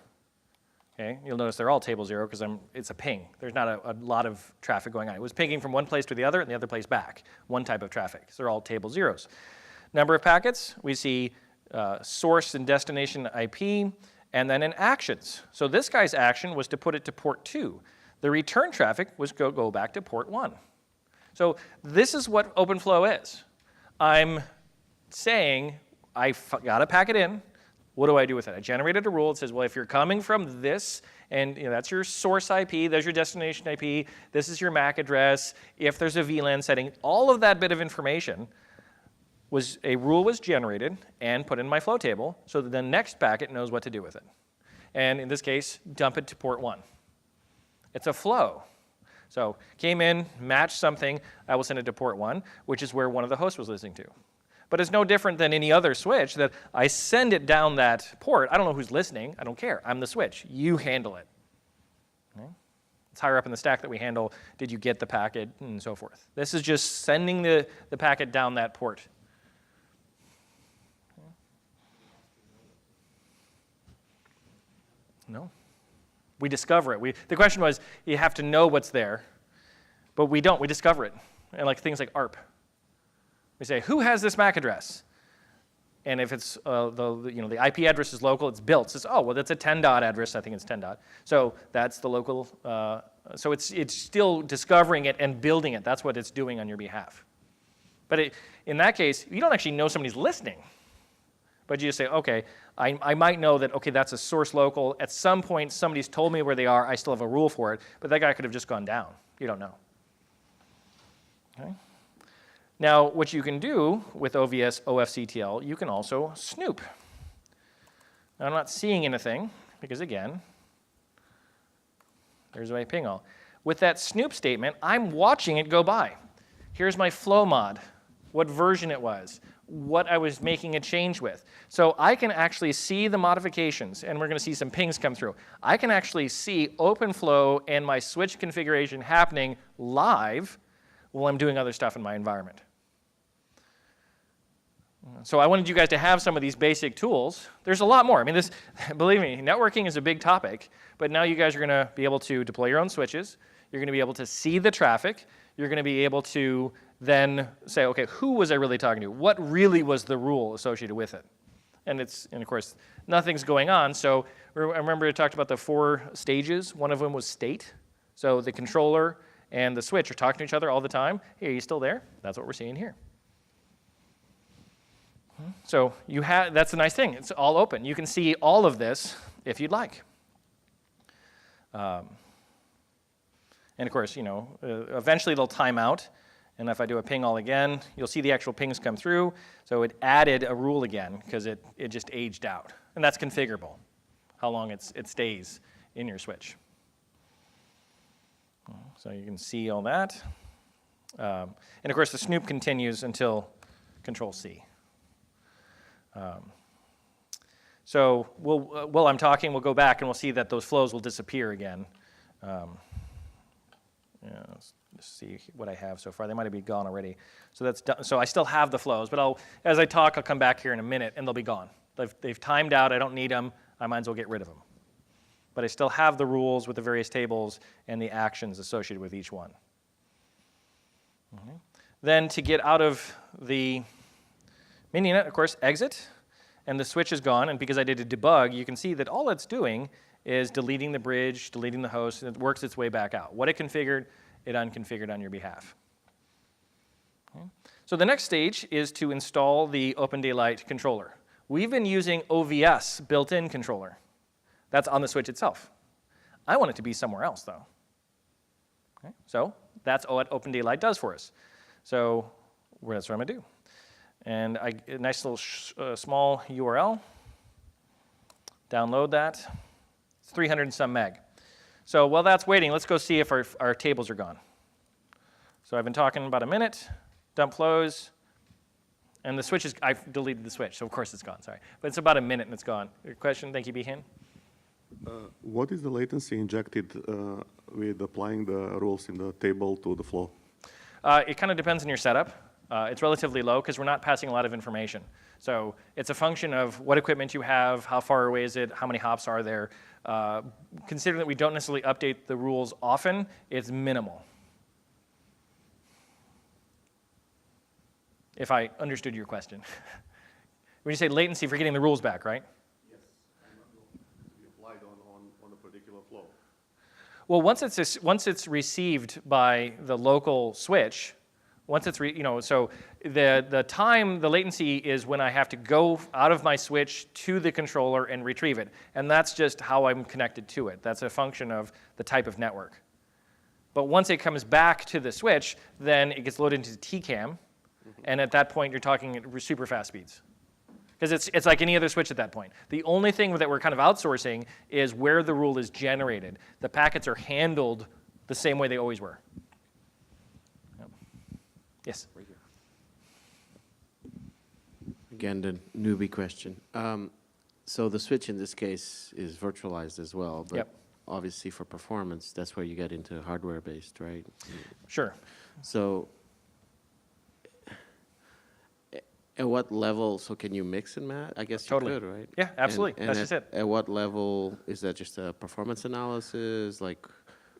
Okay, you'll notice they're all table 0 because it's a ping. There's not a lot of traffic going on. It was pinging from one place to the other and the other place back. One type of traffic. So they're all table 0s. Number of packets, we see source and destination IP, and then in actions. So this guy's action was to put it to port 2. The return traffic was go back to port 1. So this is what OpenFlow is. I'm saying I got a packet in. What do I do with it? I generated a rule that says, well, if you're coming from this, and that's your source IP, there's your destination IP, this is your MAC address, if there's a VLAN setting, all of that bit of information a rule was generated and put in my flow table so that the next packet knows what to do with it. And in this case, dump it to port 1. It's a flow. So came in, matched something, I will send it to port 1, which is where one of the hosts was listening to. But it's no different than any other switch that I send it down that port. I don't know who's listening. I don't care. I'm the switch. You handle it. Okay? It's higher up in the stack that we handle, did you get the packet, and so forth. This is just sending the packet down that port. No. We discover it. The question was, you have to know what's there, but we don't. We discover it. And like things like ARP. We say, who has this MAC address? And if it's the IP address is local, it's built. It says, oh, well, that's a 10 dot address. I think it's 10 dot. So that's the local. So it's still discovering it and building it. That's what it's doing on your behalf. But in that case, you don't actually know somebody's listening. But you just say, OK, I might know that, OK, that's a source local. At some point, somebody's told me where they are. I still have a rule for it. But that guy could have just gone down. You don't know. Okay. Now, what you can do with OVS OFCTL, you can also snoop. Now, I'm not seeing anything because, again, there's my ping all. With that snoop statement, I'm watching it go by. Here's my flow mod, what version it was, what I was making a change with. So I can actually see the modifications, and we're going to see some pings come through. I can actually see OpenFlow and my switch configuration happening live while I'm doing other stuff in my environment. So I wanted you guys to have some of these basic tools. There's a lot more. I mean, believe me, networking is a big topic, but now you guys are going to be able to deploy your own switches. You're going to be able to see the traffic. You're going to be able to then say, OK, who was I really talking to? What really was the rule associated with it? And of course, nothing's going on. So I remember I talked about the 4 stages. One of them was state. So the controller and the switch are talking to each other all the time. Hey, are you still there? That's what we're seeing here. So that's a nice thing. It's all open. You can see all of this if you'd like. And of course, eventually they'll time out. And if I do a ping all again, you'll see the actual pings come through. So it added a rule again because it just aged out. And that's configurable, how long it stays in your switch. So you can see all that. And of course, the snoop continues until Control C. So while I'm talking, we'll go back and we'll see that those flows will disappear again. Let's just see what I have so far. They might have been gone already. So that's done. So I still have the flows, but as I talk, I'll come back here in a minute and they'll be gone. They've timed out. I don't need them. I might as well get rid of them. But I still have the rules with the various tables and the actions associated with each one. Okay. Then to get out of the mininet, of course, exit, and the switch is gone. And because I did a debug, you can see that all it's doing is deleting the bridge, deleting the host, and it works its way back out. What it configured, it unconfigured on your behalf. Okay. So the next stage is to install the Open Daylight controller. We've been using OVS built-in controller. That's on the switch itself. I want it to be somewhere else, though. Okay. So that's what Open Daylight does for us. So that's what I'm going to do. And a nice little small URL. Download that. It's 300 and some meg. So while that's waiting, let's go see if our tables are gone. So I've been talking about a minute. Dump flows. And the switch is, I've deleted the switch, so of course it's gone, sorry. But it's about a minute and it's gone. Your question? Thank you, Bihin. What is the latency injected with applying the rules in the table to the flow? It kind of depends on your setup. It's relatively low because we're not passing a lot of information. So it's a function of what equipment you have, how far away is it, how many hops are there. Considering that we don't necessarily update the rules often, it's minimal. If I understood your question. When you say latency for getting the rules back, right? Yes, we applied on a particular flow. Well, once it's received by the local switch, once it's so the latency is when I have to go out of my switch to the controller and retrieve it, and that's just how I'm connected to it. That's a function of the type of network. But once it comes back to the switch, then it gets loaded into TCAM, and at that point you're talking super fast speeds. Because it's like any other switch at that point. The only thing that we're kind of outsourcing is where the rule is generated. The packets are handled the same way they always were. Yep. Yes? Right here. Again, the newbie question. So the switch in this case is virtualized as well, but yep. Obviously for performance, that's where you get into hardware-based, right? Sure. So at what level, so can you mix and match? I guess Totally. You could, right? Yeah, absolutely. That's just it. At what level, is that just a performance analysis? Like,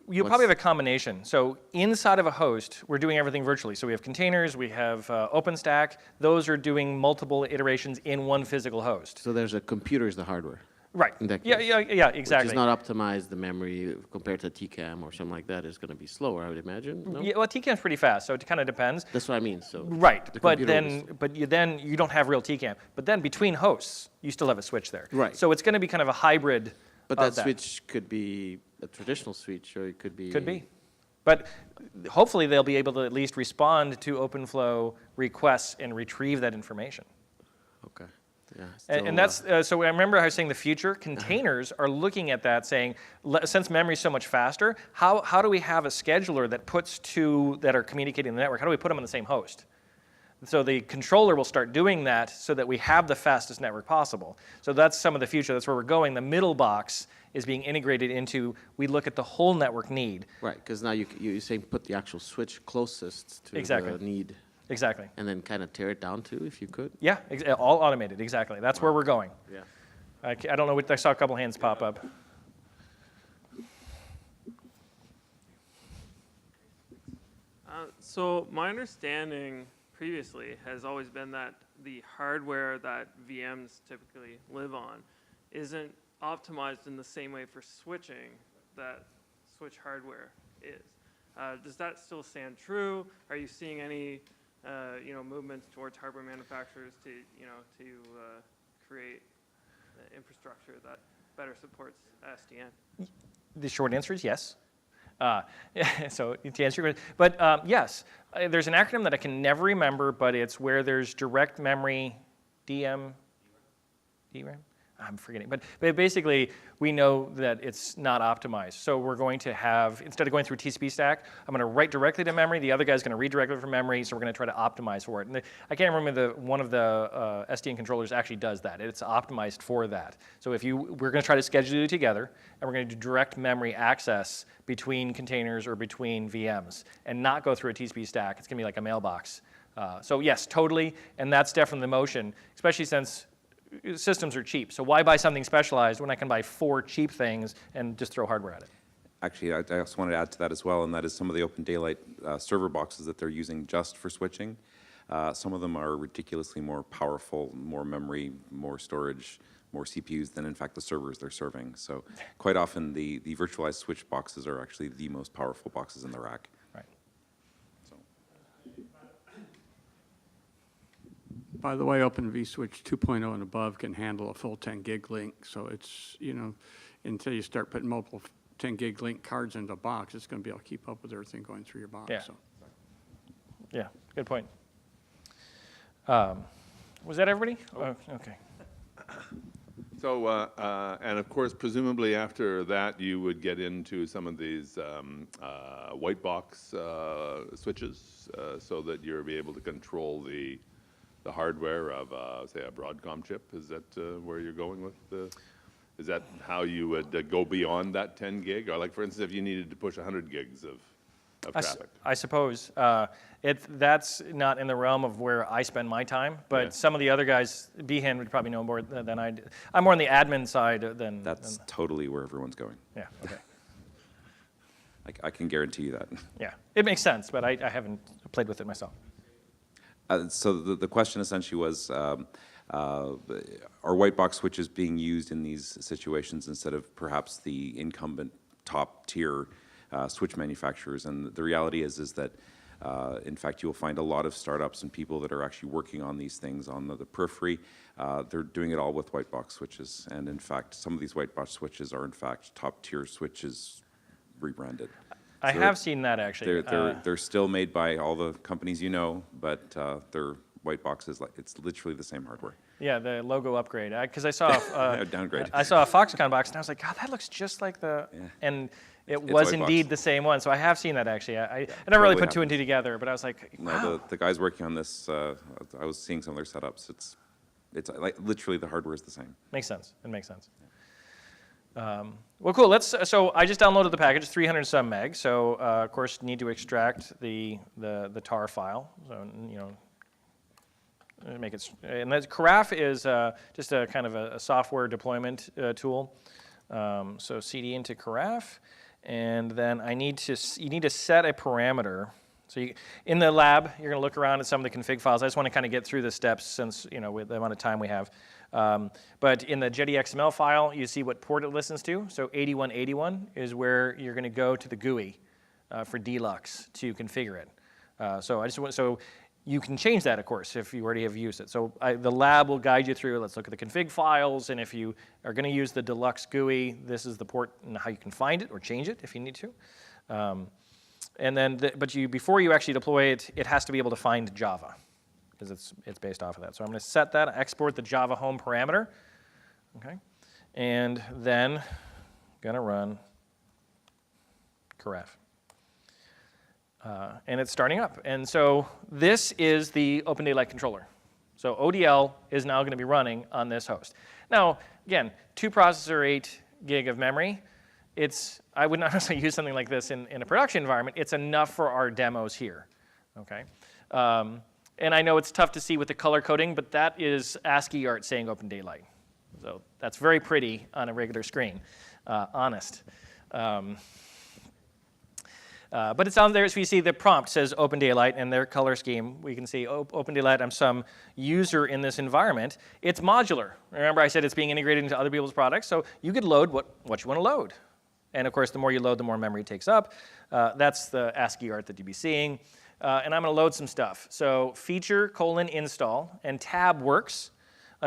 You'll probably have a combination. So inside of a host, we're doing everything virtually. So we have containers, we have OpenStack. Those are doing multiple iterations in one physical host. so there's a computer is the hardware. Right. In that Yeah, case, yeah, exactly. Which is not optimized, the memory compared to TCAM or something like that is going to be slower, I would imagine. No? Yeah, well, TCAM's pretty fast, so it kind of depends. That's what I mean. So Right, the but computer then you don't have real TCAM. But then between hosts, you still have a switch there. Right. So it's going to be kind of a hybrid. But of that switch could be a traditional switch, or it could be. Could be. But hopefully they'll be able to at least respond to OpenFlow requests and retrieve that information. Okay. Yeah. And that's, so I remember I was saying the future, containers are looking at that saying, since memory is so much faster, how do we have a scheduler that puts two that are communicating in the network, how do we put them on the same host? So the controller will start doing that so that we have the fastest network possible. So that's some of the future, that's where we're going. The middle box is being integrated into, we look at the whole network need. Right, because now you're saying put the actual switch closest to Exactly. the need. Exactly. And then kind of tear it down too, if you could. Yeah, all automated, exactly. That's where we're going. Yeah. I don't know, I saw a couple hands pop up. So my understanding previously has always been that the hardware that VMs typically live on isn't optimized in the same way for switching that switch hardware is. Does that still stand true? Are you seeing any movements towards hardware manufacturers to create infrastructure that better supports SDN? The short answer is yes. So to answer your question, but yes, there's an acronym that I can never remember, but it's where there's direct memory, DRAM. I'm forgetting, but basically we know that it's not optimized. So we're going to have, instead of going through TCP stack, I'm going to write directly to memory. The other guy's going to read directly from memory. So we're going to try to optimize for it. And I can't remember one of the SDN controllers actually does that. It's optimized for that. So we're going to try to schedule it together, and we're going to do direct memory access between containers or between VMs, and not go through a TCP stack. It's going to be like a mailbox. So yes, totally, and that's definitely the motion, especially since systems are cheap. So why buy something specialized when I can buy 4 cheap things and just throw hardware at it? Actually, I also wanted to add to that as well, and that is some of the Open Daylight server boxes that they're using just for switching. Some of them are ridiculously more powerful, more memory, more storage, more CPUs than in fact the servers they're serving. So quite often the virtualized switch boxes are actually the most powerful boxes in the rack. Right. So. By the way, Open vSwitch 2.0 and above can handle a full 10 gig link. So it's, until you start putting multiple 10 gig link cards into a box, it's going to be able to keep up with everything going through your box. Yeah. So. Yeah, good point. Was that everybody? Oh, okay. So, and of course, presumably after that, you would get into some of these white box switches so that you'll be able to control the hardware of, say, a Broadcom chip. Is that where you're going with the? Is that how you would go beyond that 10 gig? Or like, for instance, if you needed to push 100 gigs of traffic? I suppose. That's not in the realm of where I spend my time, but Yeah. some of the other guys, Behan would probably know more than I do. I'm more on the admin side than... That's totally where everyone's going. Yeah, okay. I can guarantee you that. Yeah, it makes sense, but I haven't played with it myself. So the question essentially was, are white box switches being used in these situations instead of perhaps the incumbent top tier switch manufacturers? And the reality is that, in fact, you'll find a lot of startups and people that are actually working on these things on the periphery. They're doing it all with white box switches. And in fact, some of these white box switches are in fact top tier switches rebranded. I So have seen that actually. they're still made by all the companies you know, but they're white boxes. Like it's literally the same hardware. Yeah, the logo upgrade. Because I saw Downgrade. I saw a Foxconn box and I was like, God, that looks just like the. Yeah. And it It's was white indeed box. the same one. So I have seen that actually. I never really totally put 2 and 2 together, but I was like, wow. No, the guys working on this, I was seeing some of their setups. It's like literally the hardware is the same. Makes sense. It makes sense. Well, cool. So I just downloaded the package, 300 some meg. So of course, need to extract the tar file. So make it. And that Carafe is just a kind of a software deployment tool. So CD into Carafe, and then you need to set a parameter. So in the lab, you're going to look around at some of the config files. I just want to kind of get through the steps since with the amount of time we have. But in the Jetty XML file, you see what port it listens to. So 8181 is where you're going to go to the GUI for Deluxe to configure it. So you can change that, of course, if you already have used it. So the lab will guide you through. Let's look at the config files, and if you are going to use the Deluxe GUI, this is the port and how you can find it or change it if you need to. And then, before you actually deploy it, it has to be able to find Java, because it's based off of that. So I'm going to set that, export the Java home parameter, okay, and then going to run Carafe. And it's starting up. And so this is the Open Daylight controller. So ODL is now going to be running on this host. Now, again, 2 processor, 8 gig of memory. I would not necessarily use something like this in a production environment. It's enough for our demos here, okay? And I know it's tough to see with the color coding, but that is ASCII art saying Open Daylight. So that's very pretty on a regular screen, honest. But it's on there, so you see the prompt says Open Daylight and their color scheme. We can see Open Daylight, I'm some user in this environment. It's modular. Remember I said it's being integrated into other people's products, so you could load what you want to load. And of course, the more you load, the more memory it takes up. That's the ASCII art that you'd be seeing. And I'm going to load some stuff. So feature : install, and tab works.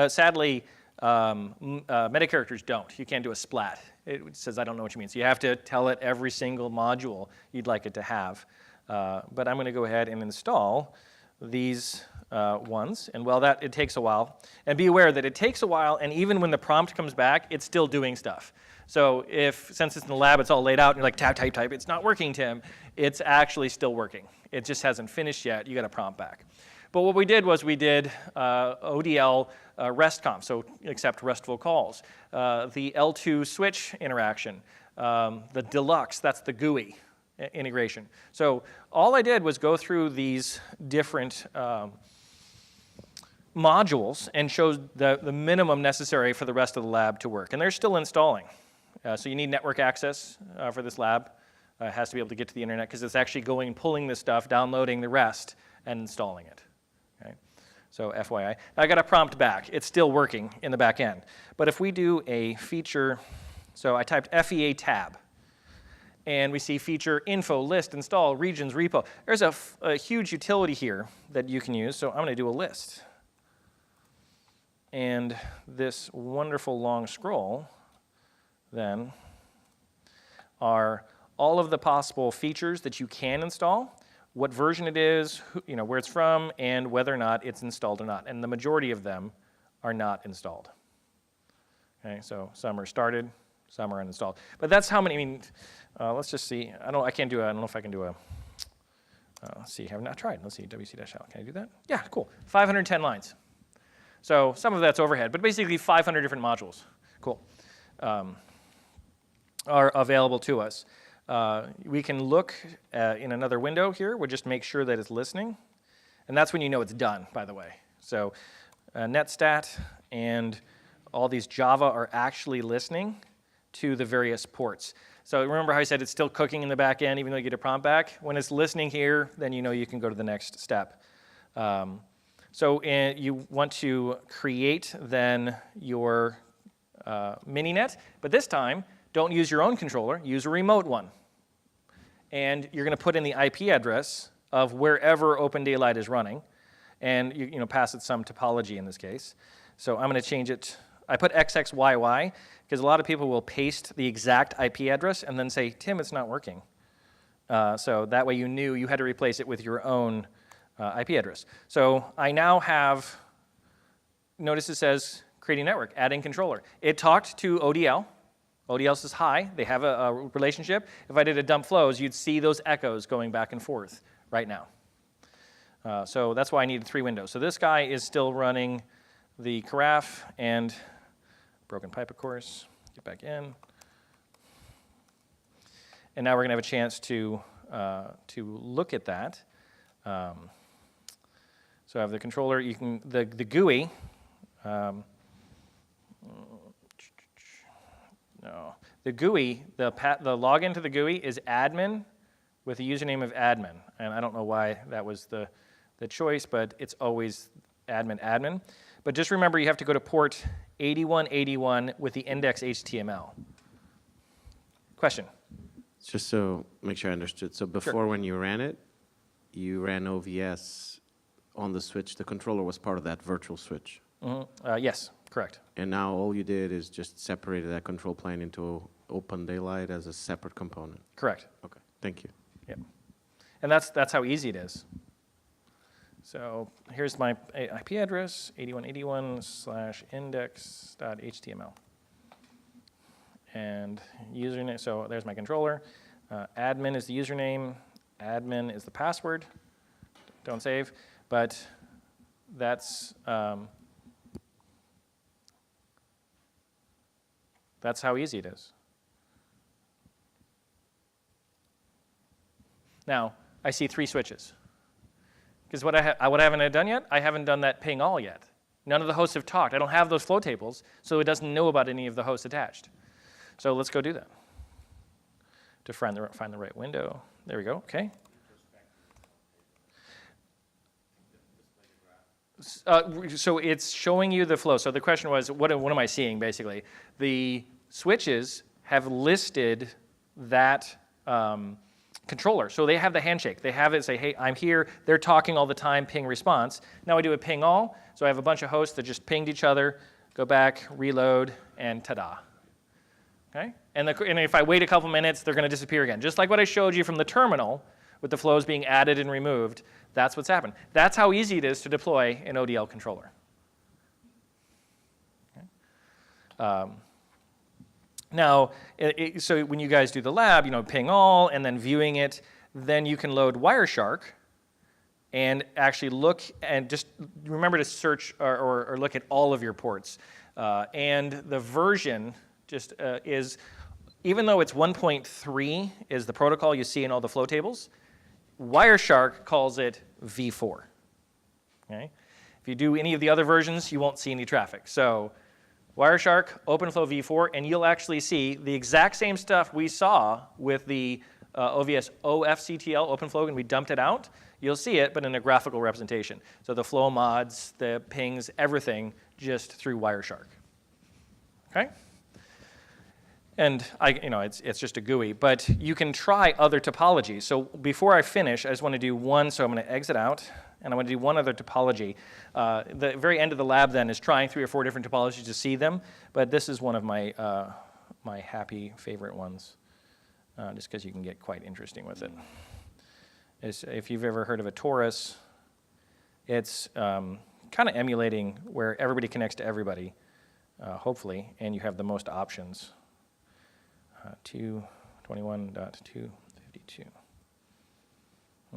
Sadly, meta characters don't. You can't do a splat. It says, I don't know what you mean. So you have to tell it every single module you'd like it to have. But I'm going to go ahead and install these ones. And it takes a while. And be aware that it takes a while, and even when the prompt comes back, it's still doing stuff. So since it's in the lab, it's all laid out, and you're like, type, it's not working, Tim. It's actually still working. It just hasn't finished yet. You got a prompt back. But what we did was we did ODL RESTconf, so accept RESTful calls. The L2 switch interaction. The Deluxe, that's the GUI integration. So all I did was go through these different modules and shows the minimum necessary for the rest of the lab to work. And they're still installing. So you need network access for this lab. It has to be able to get to the internet because it's actually going and pulling this stuff, downloading the rest, and installing it. Okay? So FYI. I got a prompt back. It's still working in the back end. But if we do a feature, so I typed FEA tab, and we see feature, info, list, install, regions, repo. There's a huge utility here that you can use, so I'm going to do a list. And this wonderful long scroll then are all of the possible features that you can install, what version it is, where it's from, and whether or not it's installed or not. And the majority of them are not installed. Okay, so some are started, some are uninstalled. But that's how many, let's just see. I don't know if I can do a, let's see, have not tried. Let's see, wc-l, can I do that? Yeah, cool, 510 lines. So some of that's overhead, but basically 500 different modules, cool, are available to us. We can look in another window here. We'll just make sure that it's listening. And that's when you know it's done, by the way. So netstat and all these Java are actually listening to the various ports. So remember how I said it's still cooking in the back end even though you get a prompt back? When it's listening here, then you know you can go to the next step. So you want to create then your mininet, but this time don't use your own controller, use a remote one. And you're going to put in the IP address of wherever OpenDaylight is running, and you pass it some topology in this case. So I'm going to change it. I put XXYY because a lot of people will paste the exact IP address and then say, Tim, it's not working. So that way you knew you had to replace it with your own IP address. So I now have, notice it says creating network, adding controller. It talked to ODL. ODL says hi, they have a relationship. If I did a dump flows, you'd see those echoes going back and forth right now. So that's why I needed 3 windows. So this guy is still running the carafe and broken pipe, of course. Get back in. And now we're going to have a chance to look at that. So I have the controller. The GUI. No. The GUI, the login to the GUI is admin with a username of admin. And I don't know why that was the choice, but it's always admin. But just remember you have to go to port 8181 with the index HTML. Question? Just so make sure I understood. So before when you ran it, you ran OVS on the switch. The controller was part of that virtual switch. Mm-hmm. Yes, correct. And now all you did is just separated that control plane into OpenDaylight as a separate component. Correct. Okay, thank you. Yep. And that's how easy it is. So here's my IP address, 8181/index.html. And username, so there's my controller. Admin is the username. Admin is the password. Don't save. But that's how easy it is. Now, I see 3 switches. Because what I haven't done yet, I haven't done that ping all yet. None of the hosts have talked. I don't have those flow tables, so it doesn't know about any of the hosts attached. So let's go do that. To find the right window. There we go, okay. So it's showing you the flow. So the question was, what am I seeing, basically? The switches have listed that controller. So they have the handshake. They have it say, hey, I'm here. They're talking all the time, ping response. Now I do a ping all. So I have a bunch of hosts that just pinged each other, go back, reload, and ta-da. Okay? And if I wait a couple minutes, they're going to disappear again. Just like what I showed you from the terminal with the flows being added and removed, that's what's happened. That's how easy it is to deploy an ODL controller. Okay. Now, so when you guys do the lab, ping all and then viewing it, then you can load Wireshark and actually look and just remember to search or look at all of your ports. And the version just is, even though it's 1.3 is the protocol you see in all the flow tables, Wireshark calls it v4. Okay? If you do any of the other versions, you won't see any traffic. So Wireshark, OpenFlow v4, and you'll actually see the exact same stuff we saw with the OVS OFCTL OpenFlow when we dumped it out. You'll see it, but in a graphical representation. So the flow mods, the pings, everything just through Wireshark. Okay? And it's just a GUI, but you can try other topologies. So before I finish, I just want to do one, so I'm going to exit out, and I want to do one other topology. The very end of the lab then is trying 3 or 4 different topologies to see them, but this is one of my, my happy favorite ones, just because you can get quite interesting with it. If you've ever heard of a torus, it's kind of emulating where everybody connects to everybody, hopefully, and you have the most options. 221.252.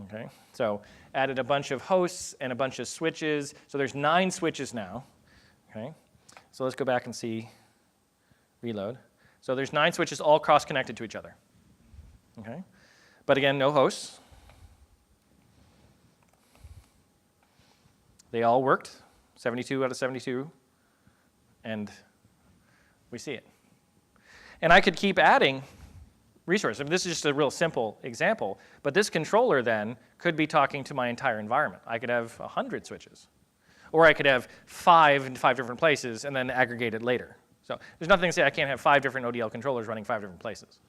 Okay, so added a bunch of hosts and a bunch of switches. So there's 9 switches now. Okay, so let's go back and see reload. So there's 9 switches all cross-connected to each other. Okay, but again, no hosts. They all worked, 72 out of 72, and we see it. And I could keep adding resources. I mean, this is just a real simple example, but this controller then could be talking to my entire environment. I could have 100 switches, or I could have 5 in 5 different places and then aggregate it later. So there's nothing to say I can't have 5 different ODL controllers running 5 different places.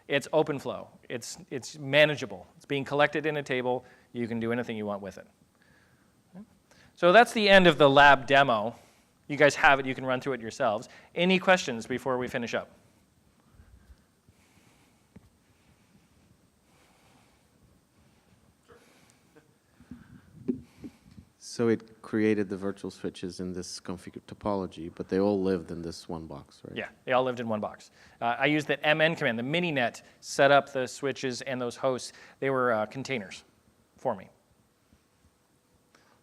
It's OpenFlow. It's manageable. It's being collected in a table. You can do anything you want with it. Okay. So that's the end of the lab demo. You guys have it. You can run through it yourselves. Any questions before we finish up? So it created the virtual switches in this configured topology, but they all lived in this one box, right? Yeah, they all lived in one box. I used the MN command, the mininet, set up the switches and those hosts. They were containers for me.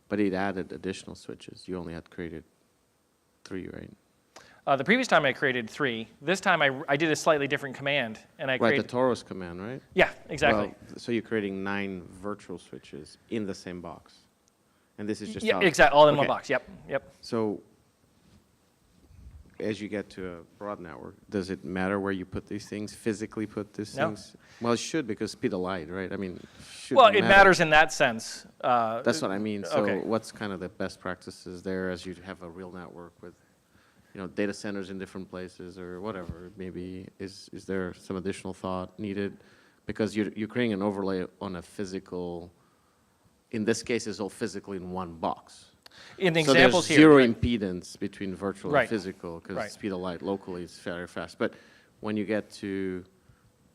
But it added additional switches. You only had created 3, right? The previous time I created 3. This time I did a slightly different command, and I created. Right, the Torus command, right? Yeah, exactly. Well, so you're creating 9 virtual switches in the same box, and this is just Yeah, exactly. All in one box. Yep, yep. So as you get to a broad network, does it matter where you put these things? Physically put these things? Well, it should, because speed of light, right? I mean, well, it matters in that sense. That's what I mean. So okay. what's kind of the best practices there as you have a real network with, data centers in different places or whatever? Maybe is there some additional thought needed? Because you're creating an overlay on a physical. In this case, it's all physically in one box. In the so examples there's here, zero impedance between virtual right. and physical, because right. speed of light locally is very fast. But when you get to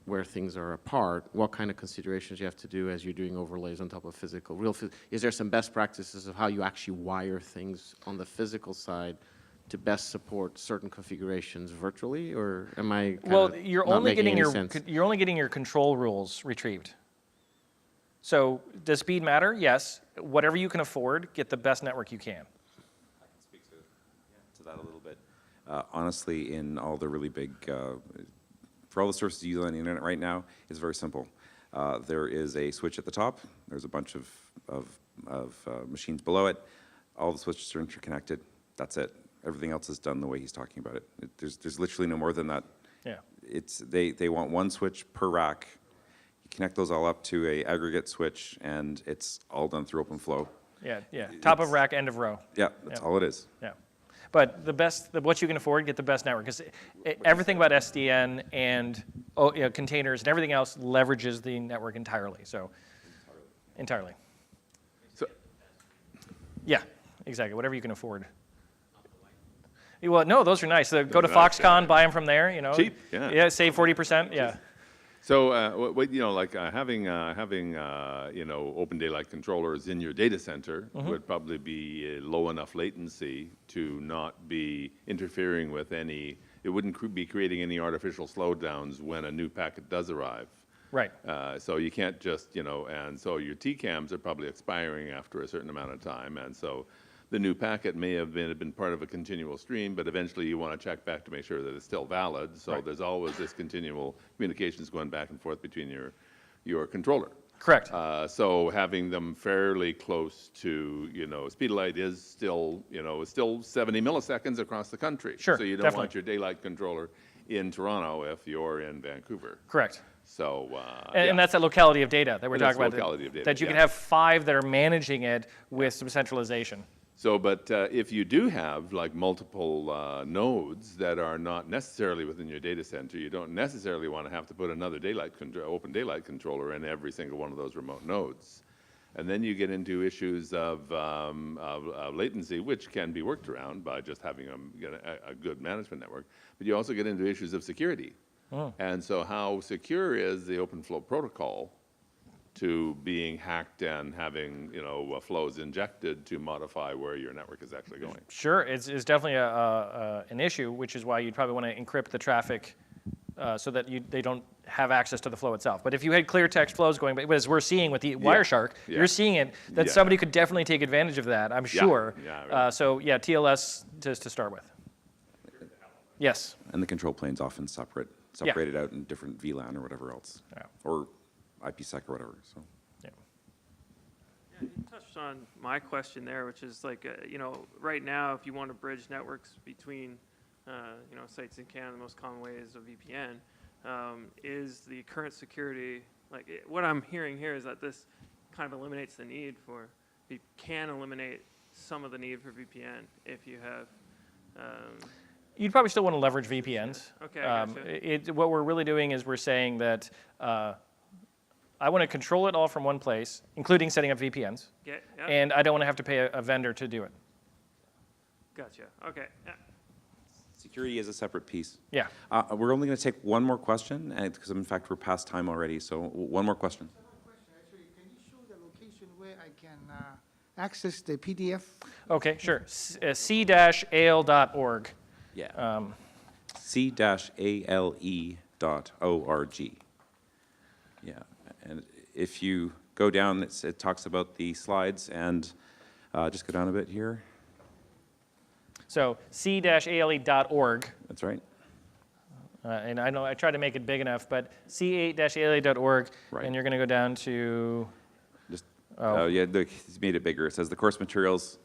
where things are apart, what kind of considerations you have to do as you're doing overlays on top of physical? Is there some best practices of how you actually wire things on the physical side to best support certain configurations virtually, or am I you're only getting your control rules retrieved. So does speed matter? Yes. Whatever you can afford, get the best network you can. I can speak to that a little bit. Honestly, in all the really big, for all the services you use on the internet right now, it's very simple. There is a switch at the top. There's a bunch of machines below it. All the switches are interconnected. That's it. Everything else is done the way he's talking about it. There's literally no more than that. Yeah. They want one switch per rack. You connect those all up to a aggregate switch, and it's all done through OpenFlow. Yeah, yeah. Top of rack, end of row. Yeah, that's all it is. Yeah. But what you can afford, get the best network. Because everything about SDN and containers and everything else leverages the network entirely. So, entirely. So, yeah, exactly. Whatever you can afford. Well, no, those are nice. Go to Foxconn, buy them from there. Cheap, yeah. Yeah, save 40%. Yeah. So, having open daylight controllers in your data center would probably be low enough latency to not be interfering with any. It wouldn't be creating any artificial slowdowns when a new packet does arrive. Right. So you can't just, and so your TCAMs are probably expiring after a certain amount of time, and so the new packet may have been part of a continual stream, but eventually you want to check back to make sure that it's still valid. So there's always this continual communications going back and forth between your controller. Correct. So having them fairly close to, speed of light is still, is still 70 milliseconds across the country. Sure, So you don't want your daylight controller in Toronto if you're in Vancouver. Correct. So, And that's that locality of data that we're That's talking about. locality of data, That you can yeah. have 5 that are managing it with some centralization. So, but if you do have like multiple nodes that are not necessarily within your data center, you don't necessarily want to have to put another open daylight controller in every single one of those remote nodes. And then you get into issues of latency, which can be worked around by just having a good management network. But you also get into issues of security. And so how secure is the OpenFlow protocol to being hacked and having, flows injected to modify where your network is actually going? Sure, it's definitely an issue, which is why you'd probably want to encrypt the traffic so that they don't have access to the flow itself. But if you had clear text flows going, but as we're seeing with the Wireshark, you're seeing it, that somebody could definitely take advantage of that, I'm sure. Right. So yeah, TLS to start with. Yes. And the control plane's often separated out in different VLAN or whatever else, or IPsec or whatever. So. Yeah. Yeah, you touched on my question there, which is like, right now, if you want to bridge networks between, sites in Canada, the most common way is a VPN. Is the current security, what I'm hearing here is that this kind of eliminates the need for, can eliminate some of the need for VPN if you have. You'd probably still want to leverage VPNs. Okay, I gotcha. What we're really doing is we're saying that I want to control it all from one place, including setting up VPNs, and I don't want to have to pay a vendor to do it. Gotcha. Okay. Yeah. Security is a separate piece. Yeah. We're only going to take one more question, because in fact we're past time already. So one more question. One question, actually. Can you show the location where I can access the PDF? Okay, sure. c-ale.org. Yeah. c-ale.org. Yeah. And if you go down, it talks about the slides, and just go down a bit here. So c-ale.org. That's right. And I know I tried to make it big enough, but c8-ale.org, Right. and you're going to go down to. Just he's made it bigger. It says the course materials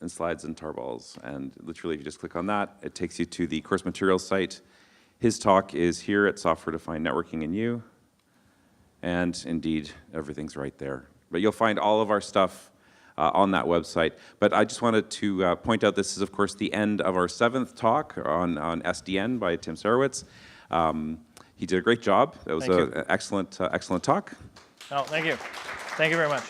and slides and tarballs, and literally if you just click on that, it takes you to the course materials site. His talk is here at Software Defined Networking in You, and indeed everything's right there. But you'll find all of our stuff on that website. But I just wanted to point out this is of course the end of our 7th talk on SDN by Tim Serewicz. He did a great job. That was an excellent talk. Oh, thank you. Thank you very much.